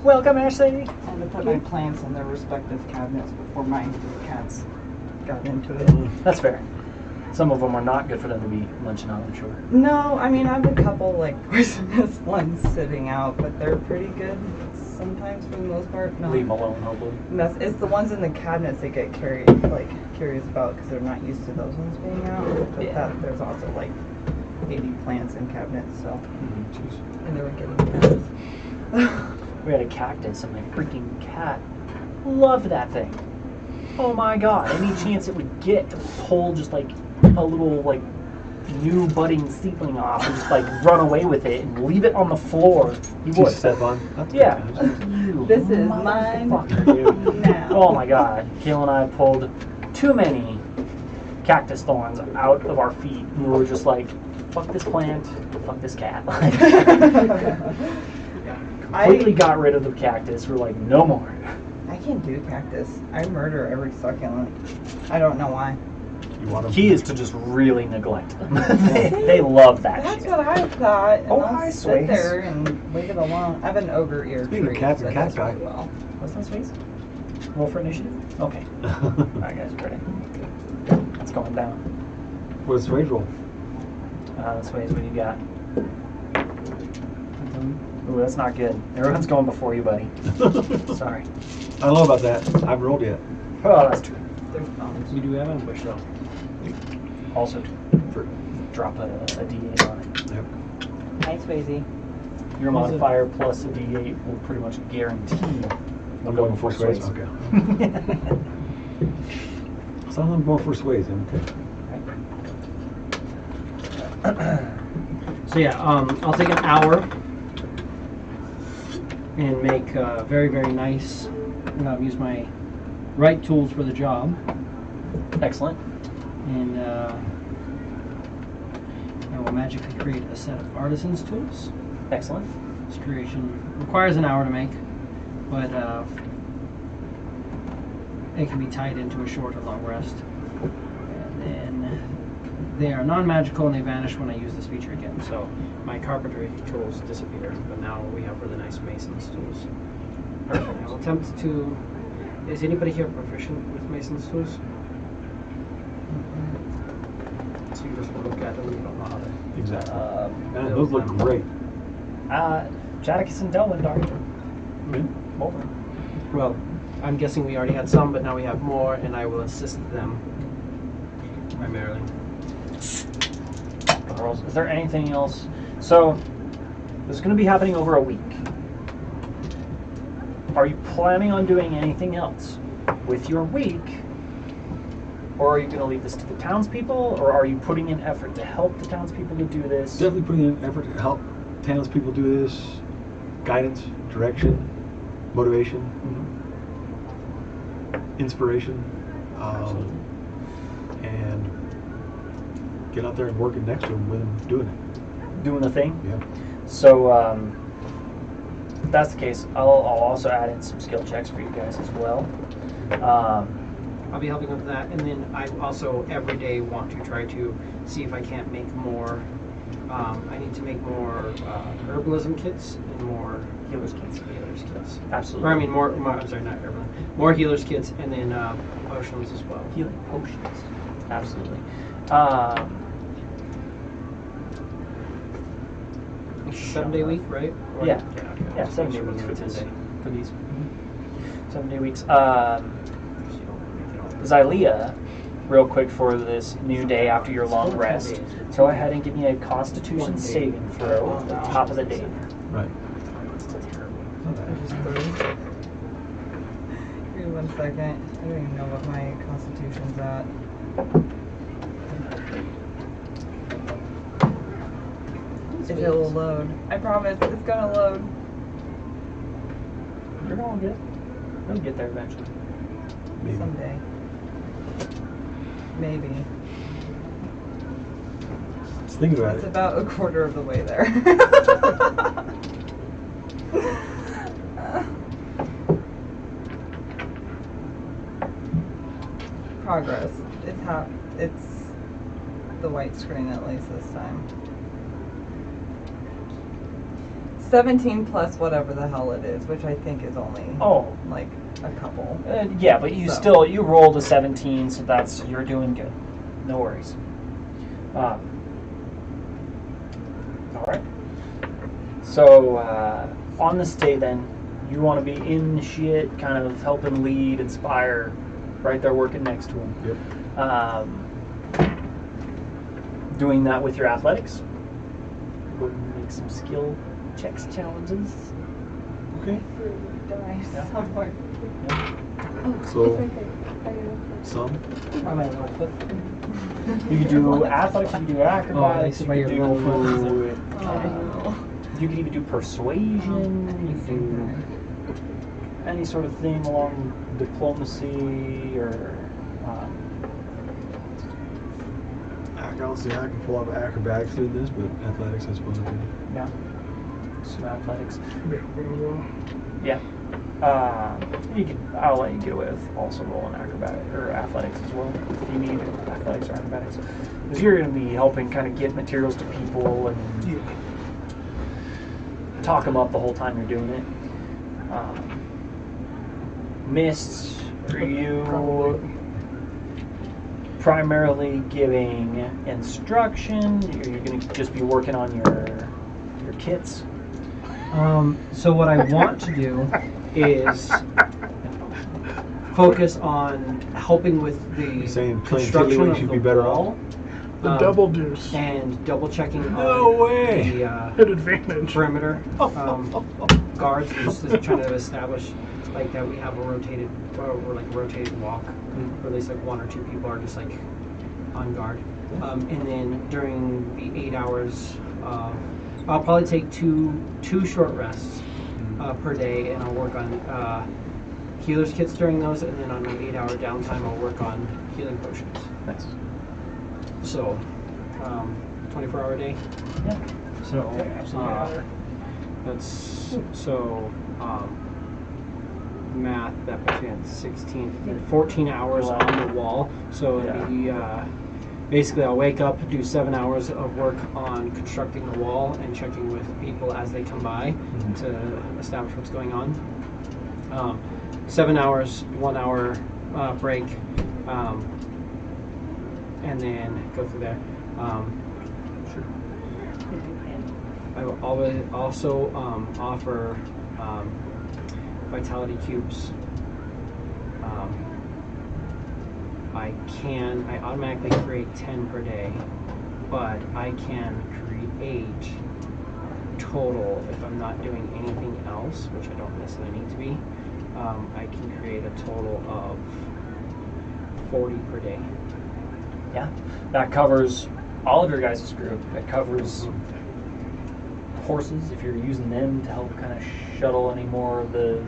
Welcome, Ashley. I had to put my plants in their respective cabinets before my cats got into it. That's fair. Some of them are not good for them to be munching on, I'm sure. No, I mean, I have a couple, like, poisonous ones sitting out, but they're pretty good sometimes for the most part. No. Leave them alone, hopefully. And it's the ones in the cabinets they get curious about because they're not used to those ones being out. But there's also, like, 80 plants in cabinets, so. And they were getting cats. We had a cactus, and my freaking cat loved that thing. Oh my god! Any chance it would get to pull just like a little like new budding seedling off and just like run away with it and leave it on the floor, he would. Step on. Yeah. This is mine Dude. now. Oh my god! Kayla and I pulled too many cactus thorns out of our feet, and we were just like, "Fuck this plant, fuck this cat." Completely got rid of the cactus. We're like, no more. I can't do cactus. I murder every succulent. I don't know why. Key is to just really neglect them. they love that That's shit. what I thought. And Oh, I'll hi, sit Sways. there and leave it alone. I have an ogre ear Speaking of tree cats and that cat does guy. really well. What's that space? Roll for initiative? Okay. Alright guys, ready? It's going down. What's the rage roll? Sways, what do you got? Ooh, that's not good. Everyone's going before you, buddy. Sorry. I don't know about that. I haven't rolled yet. Oh, that's true. There's bones. We do have ambush though. Also, drop a D8 on it. Yep. Hi, Swayze. Your modifier plus a D8 will pretty much guarantee I'm going for Sways. Okay. So I'm going for Sways. Okay. So yeah, I'll take an hour and make very, very nice. Use my right tools for the job, Excellent. and I will magically create a set of artisan's tools. Excellent. This creation requires an hour to make, but it can be tied into a short or long rest. And then they are non-magical and they vanish when I use this feature again. So my carpentry tools disappear, but now we have really nice mason's tools. Perfect. I will attempt to. Is anybody here proficient with mason's tools? So you just look at them and you don't know how to. Exactly. Man, those look great. Jadicus and Delwind are both of them. Well, I'm guessing we already had some, but now we have more, and I will assist them primarily. Girls, is there anything else? So, this is going to be happening over a week. Are you planning on doing anything else with your week? Or are you going to leave this to the townspeople? Or are you putting in effort to help the townspeople to do this? Definitely putting in effort to help townspeople do this. Guidance, direction, motivation, inspiration, and get out there and working next to them with them doing it. Doing the thing? Yeah. So, if that's the case, I'll also add in some skill checks for you guys as well. I'll be helping with that, and then I also every day want to try to see if I can't make more. I need to make more herbalism kits and more healers kits. Absolutely. Or I mean more I'm sorry, not herbalism. More healers kits and then potions as well. Healing potions. Absolutely. 7-day week, right? Or- Yeah. Okay. Yeah, 7 day Make sure weeks we for do a these. 10-day. For these. 7 day weeks. Xylea, real quick for this new day after your long rest, go ahead and give me a Constitution saving throw at the top of the day. Right. Give me 1 second. I don't even know what my constitution's at. If it will load. I promise, it's gonna load. You're going good. You'll get there eventually. Maybe. Someday. Maybe. Just think about It's it. about a quarter of the way there. progress. It's the white screen at least this time. 17 plus whatever the hell it is, which I think is only like a couple. Yeah, but you you rolled a 17, so you're doing good. No worries. All right. So on this day, then, you want to be in the shit, kind of helping lead, inspire, right there working next to him. Yep. Doing that with your athletics. Go ahead and make some skill checks, challenges. Okay. Yeah. So, some. You can do athletics, you can do acrobatics, you can do... you can even do persuasion, you can do any sort of thing along diplomacy or... Honestly, I can pull off acrobatics through this, but athletics, I suppose. Yeah. Some athletics. Yeah. I'll let you get away with also rolling acrobatic or athletics as well if you need athletics or acrobatics. Because you're going to be helping kind of get materials to people and talk them up the whole time you're doing it. Mist, are you primarily giving instruction? Are you going to just be working on your kits? So what I want to do is focus on helping with the construction of the wall. The double deuce. And double checking No on way. the An advantage. perimeter guards. Just trying to establish like that we have a rotated walk, or at least like one or two people are just like on guard. And then during the 8 hours, I'll probably take two short rests per day, and I'll work on healer's kits during those, and then on my 8 hour downtime I'll work on healing potions. Nice. So 24 hour day. Yeah. So that's math, that puts me at 16, 14 hours on the wall. So it'd be, basically I'll wake up, do 7 hours of work on constructing the wall and checking with people as they come by to establish what's going on. 7 hours, 1 hour break, and then go through there. Sure. I will always also offer vitality cubes. I automatically create 10 per day, but I can create total, if I'm not doing anything else, which I don't necessarily need to be, I can create a total of 40 per day. Yeah, that covers all of your guys' group. It covers horses, if you're using them to help kind of shuttle any more of the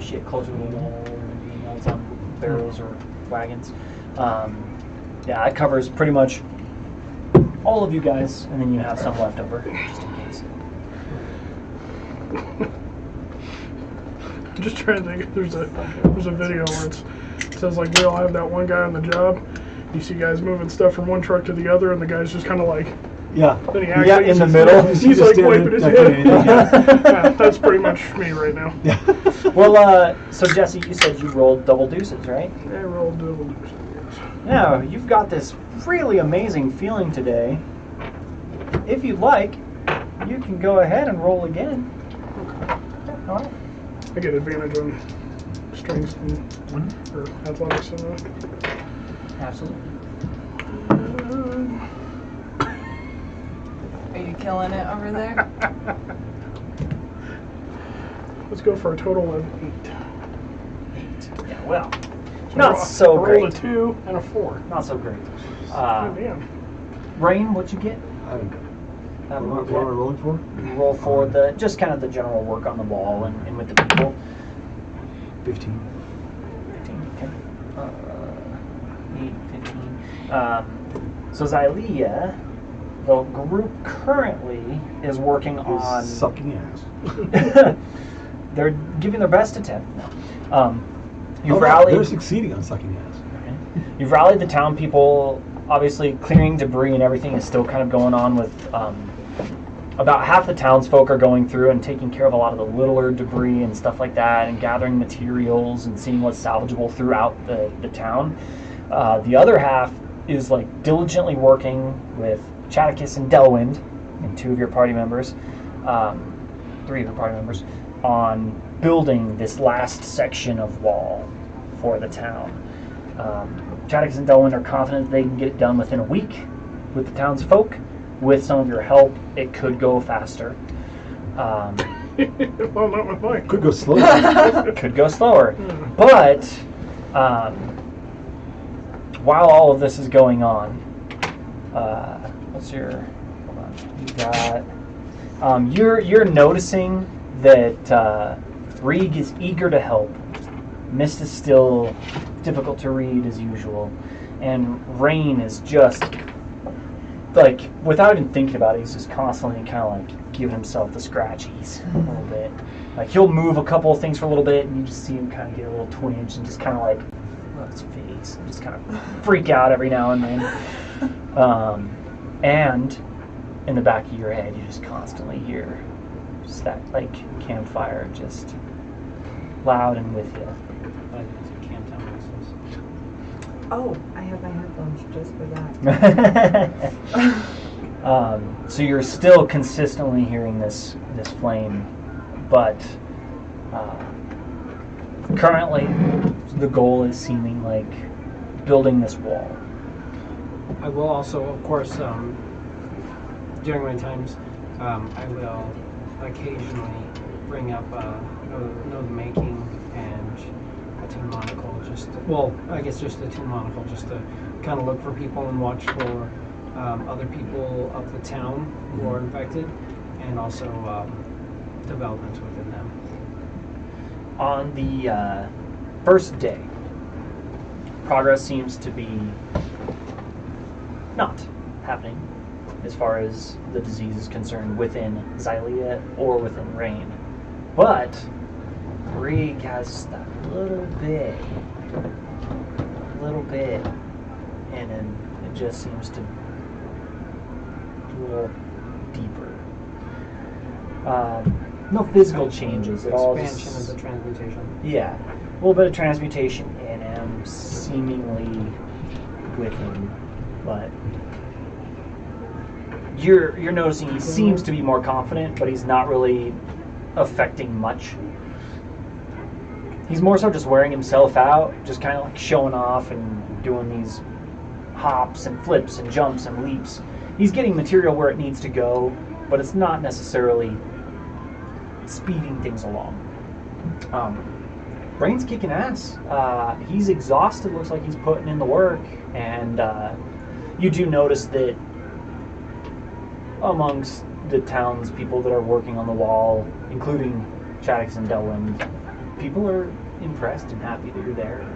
shit closer to the wall or anything else on barrels or wagons. Yeah, it covers pretty much all of you guys, and then you have some left over just in case. I'm just trying to think. There's a video where it says like we all have that one guy on the job. You see guys moving stuff from one truck to the other, and the guy's just kind of like, then he in the middle. He's like wiping his head. Yeah, that's pretty much me right now. Yeah. Well, so Jesse, you said you rolled double deuces, right? I rolled double deuces, yes. Now, you've got this really amazing feeling today. If you'd like, you can go ahead and roll again. Okay. Yeah, all right. I get advantage on strength and, or athletics and that. Absolutely. Are you killing it over there? Let's go for a total of 8. 8. Yeah, well, So not so I great. rolled a 2 and a 4. Not so great. Oh, damn. Rain, what'd you get? What am I rolling for? You roll for the just kind of the general work on the wall and with the people. 15. 15. Okay. 8, 15. So Xylea, the group currently is working on sucking ass. they're giving their best attempt. You rally. They're succeeding on sucking ass. You've rallied the town people. Obviously, clearing debris and everything is still kind of going on with about half the townsfolk are going through and taking care of a lot of the littler debris and stuff like that, and gathering materials and seeing what's salvageable throughout the town. The other half is like diligently working with Chaticus and Delwind, and 2 of your party members, 3 of your party members, on building this last section of wall for the town. Chaticus and Delwind are confident they can get it done within a week with the townsfolk. With some of your help, it could go faster. Well, not with mine. Could go slower. Could go slower. But while all of this is going on, what's your? Hold on. You got. You're noticing that Reeg is eager to help. Mist is still difficult to read as usual, and Rain is just like, without even thinking about it, he's just constantly kind of like giving himself the scratchies a little bit. Like, he'll move a couple of things for a little bit, and you just see him kind of get a little twinge and just kind of like rub his face and just kind of freak out every now and then. And in the back of your head, you just constantly hear just that like campfire just loud and with you. Oh, I have my headphones just for that. So you're still consistently hearing this flame, but currently the goal is seeming like building this wall. I will also, of course, during my times, I will occasionally bring up know the making and a tin monocle. I guess just a tin monocle, just to kind of look for people and watch for other people of the town who are infected, and also developments within them. On the first day, progress seems to be not happening as far as the disease is concerned within Xylea or within Rain. But Reeg has that little bit, and then it just seems to be a little deeper. No physical changes at all. Expansion of the transmutation. Yeah, a little bit of transmutation in him, seemingly with him, but you're noticing he seems to be more confident, but he's not really affecting much. He's more so just wearing himself out, just kind of like showing off and doing these hops and flips and jumps and leaps. He's getting material where it needs to go, but it's not necessarily speeding things along. Rain's kicking ass. He's exhausted, looks like he's putting in the work, and you do notice that amongst the townspeople that are working on the wall, including Chaddix and Delwind, people are impressed and happy that you're there.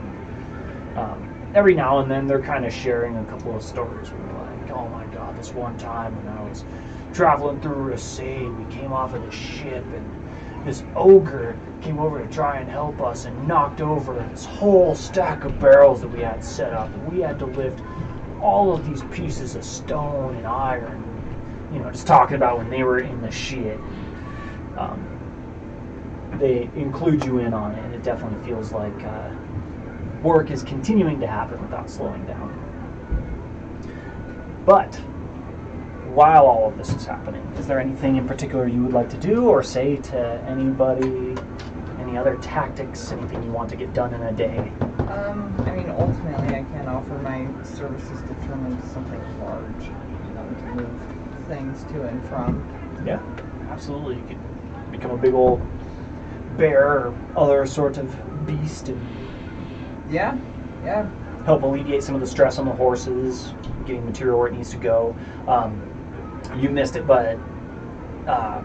Every now and then they're kind of sharing a couple of stories where they're like, oh my god, this one time when I was traveling through Rasaid, we came off of the ship and this ogre came over to try and help us and knocked over this whole stack of barrels that we had set up. And we had to lift all of these pieces of stone and iron, you know, just talking about when they were in the shit. They include you in on it. It definitely feels like work is continuing to happen without slowing down. But while all of this is happening, is there anything in particular you would like to do or say to anybody? Any other tactics? Anything you want to get done in a day? I mean, ultimately, I can offer my services to turn into something large, you know, to move things to and from. Yeah, absolutely. You could become a big old bear or other sort of beast and Yeah. help alleviate some of the stress on the horses, getting material where it needs to go. You missed it, but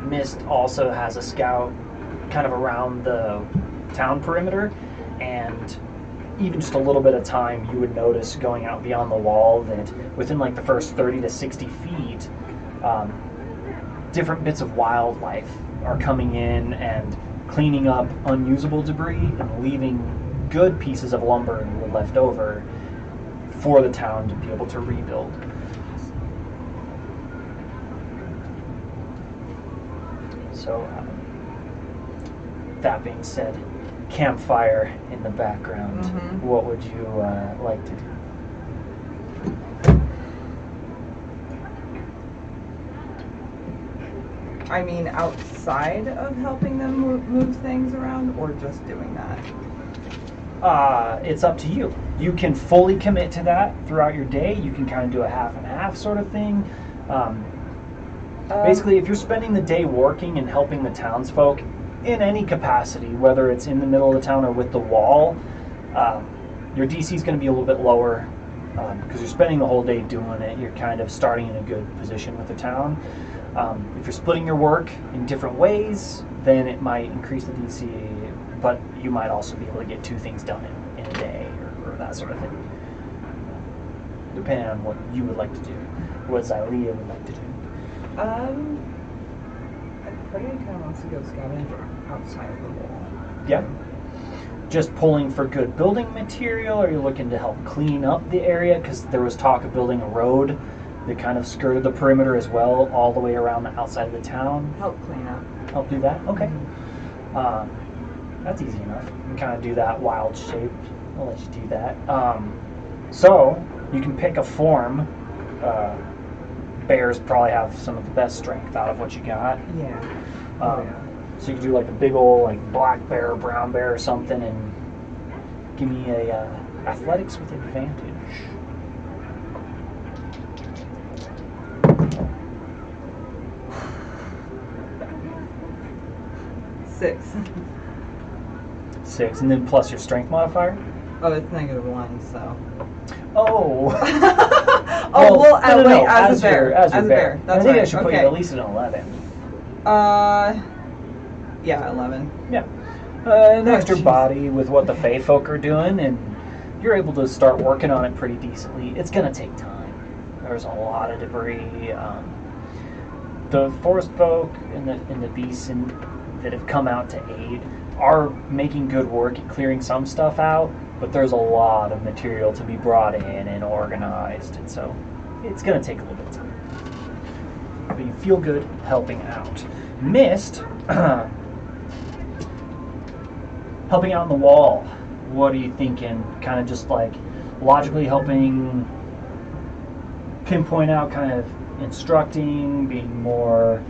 Mist also has a scout kind of around the town perimeter, and even just a little bit of time, you would notice going out beyond the wall that within like the first 30 to 60 feet, different bits of wildlife are coming in and cleaning up unusable debris and leaving good pieces of lumber and wood left over. for the town to be able to rebuild. So, that being said, campfire in the background. What would you like to do? I mean, outside of helping them move things around, or just doing that? It's up to you. You can fully commit to that throughout your day. You can kind of do a half and half sort of thing. Basically, if you're spending the day working and helping the townsfolk in any capacity, whether it's in the middle of the town or with the wall, your DC is going to be a little bit lower because you're spending the whole day doing it. You're kind of starting in a good position with the town. If you're splitting your work in different ways, then it might increase the DC, but you might also be able to get 2 things done in a day or that sort of thing, depending on what you would like to do, what Xylea would like to do. Freddie kind of wants to go scavenger outside of the wall. Yeah. Just pulling for good building material, or are you looking to help clean up the area? Because there was talk of building a road that kind of skirted the perimeter as well, all the way around the outside of the town. Help clean up. Help do that? Okay. That's easy enough. You can kind of do that wild shape. I'll let you do that. So, you can pick a form. Bears probably have some of the best strength out of what you got. Yeah. So you can do like a big old like black bear, brown bear or something, and give me a athletics with advantage. Six, and then plus your strength modifier? Oh, it's -1, so. Oh. Well, no, as a bear. As a bear. That's I think right. I should put you at least an 11. Yeah, 11. Yeah. An extra body with what the Fae folk are doing, and you're able to start working on it pretty decently. It's going to take time. There's a lot of debris. The forest folk and the beasts that have come out to aid are making good work at clearing some stuff out, but there's a lot of material to be brought in and organized, and so it's going to take a little bit of time. But you feel good helping out. Mist, helping out on the wall. What are you thinking? Kind of just like logically helping pinpoint out, kind of instructing, being more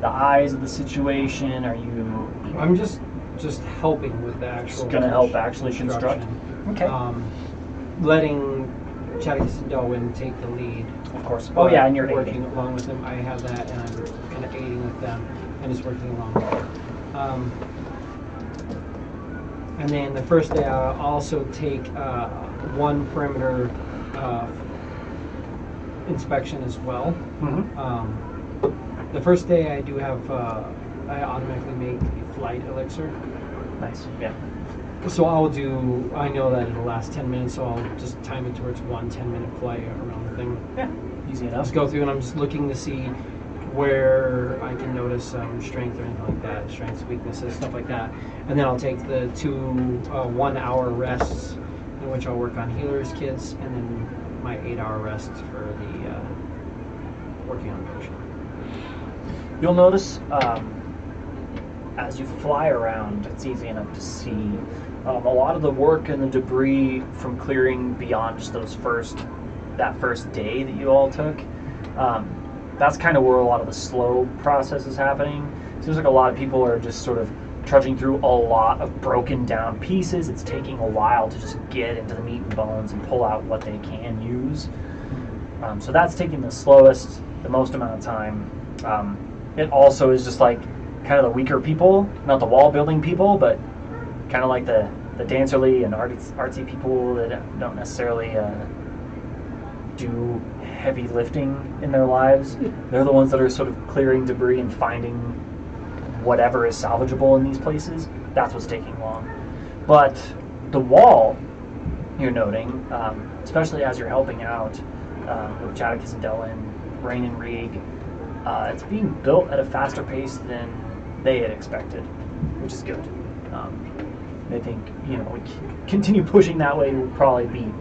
the eyes of the situation? Are you... I'm just helping with the actual... Just going to help actually construct? Okay. Letting Chadicus and Delwyn take the lead. Of course. Oh yeah, and you're working aiding. along with them. I have that, and I'm kind of aiding with them, and just working along. And then the first day, I'll also take one perimeter inspection as well. The first day, I do have I automatically make a flight elixir. Nice. Yeah. So I know that it'll last 10 minutes, so I'll just time it towards 1 10-minute flight around the thing. Yeah, easy enough. Just go through, and I'm just looking to see where I can notice strength or anything like that, strengths, weaknesses, stuff like that. And then I'll take the 2 1-hour rests, in which I'll work on healers, kits, and then my 8-hour rest for the working on potion. You'll notice as you fly around, it's easy enough to see a lot of the work and the debris from clearing beyond just that first day that you all took. That's kind of where a lot of the slow process is happening. It seems like a lot of people are just sort of trudging through a lot of broken down pieces. It's taking a while to just get into the meat and bones and pull out what they can use. So that's taking the slowest, the most amount of time. It also is just like kind of the weaker people, not the wall building people, but kind of like the dancerly and artsy people that don't necessarily do heavy lifting in their lives. They're the ones that are sort of clearing debris and finding whatever is salvageable in these places. That's what's taking long. But the wall, you're noting, especially as you're helping out with Chadicus and Delwyn, Rain and Rieg, it's being built at a faster pace than they had expected, which is good. They think, we continue pushing that way, we'll probably be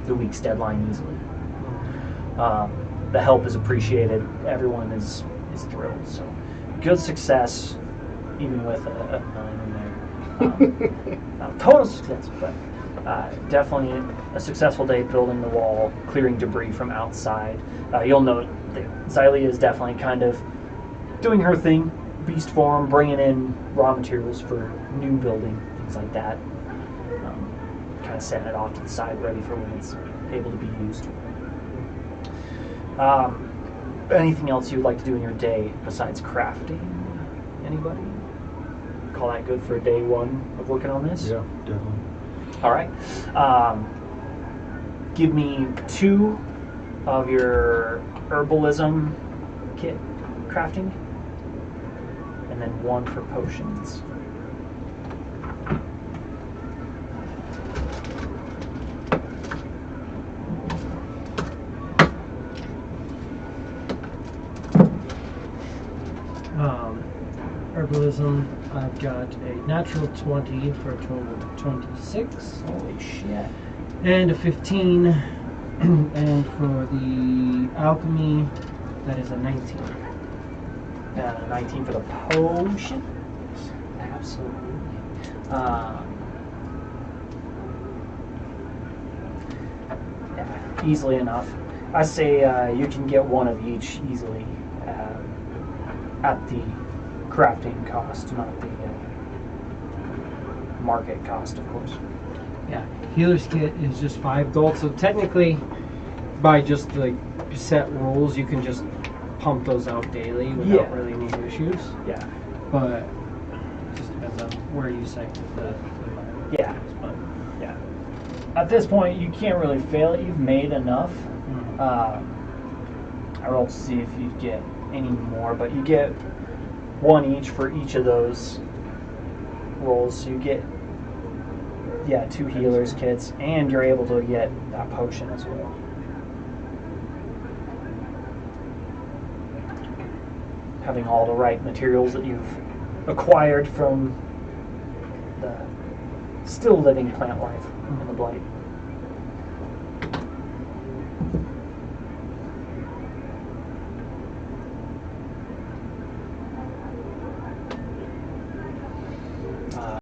the week's deadline easily. The help is appreciated. Everyone is thrilled. So good success, even with a 9 in there. Not total success, but definitely a successful day building the wall, clearing debris from outside. You'll note that Xylia is definitely kind of doing her thing, beast form, bringing in raw materials for new building, things like that. Kind of setting it off to the side, ready for when it's able to be used. Anything else you'd like to do in your day besides crafting? Anybody? Call that good for day 1 of working on this? Yeah, definitely. All right. Give me 2 of your herbalism kit crafting, and then 1 for potions. Herbalism, I've got a natural 20 for a total of 26. Holy shit. And a 15. And for the alchemy, that is a 19. 19 for the potion. Absolutely. Yeah, easily enough. I say you can get 1 of each easily at the crafting cost, not the market cost, of course. Yeah, healer's kit is just 5 gold. So technically, by just the set rules, you can just pump those out daily without really any issues. Yeah. But it just depends on where you set the environment. Yeah. But yeah. At this point, you can't really fail it. You've made enough. I rolled to see if you'd get any more, but you get 1 each for each of those rolls. So you get 2 healers kits, and you're able to get that potion as well. Having all the right materials that you've acquired from the still living plant life in the Blight.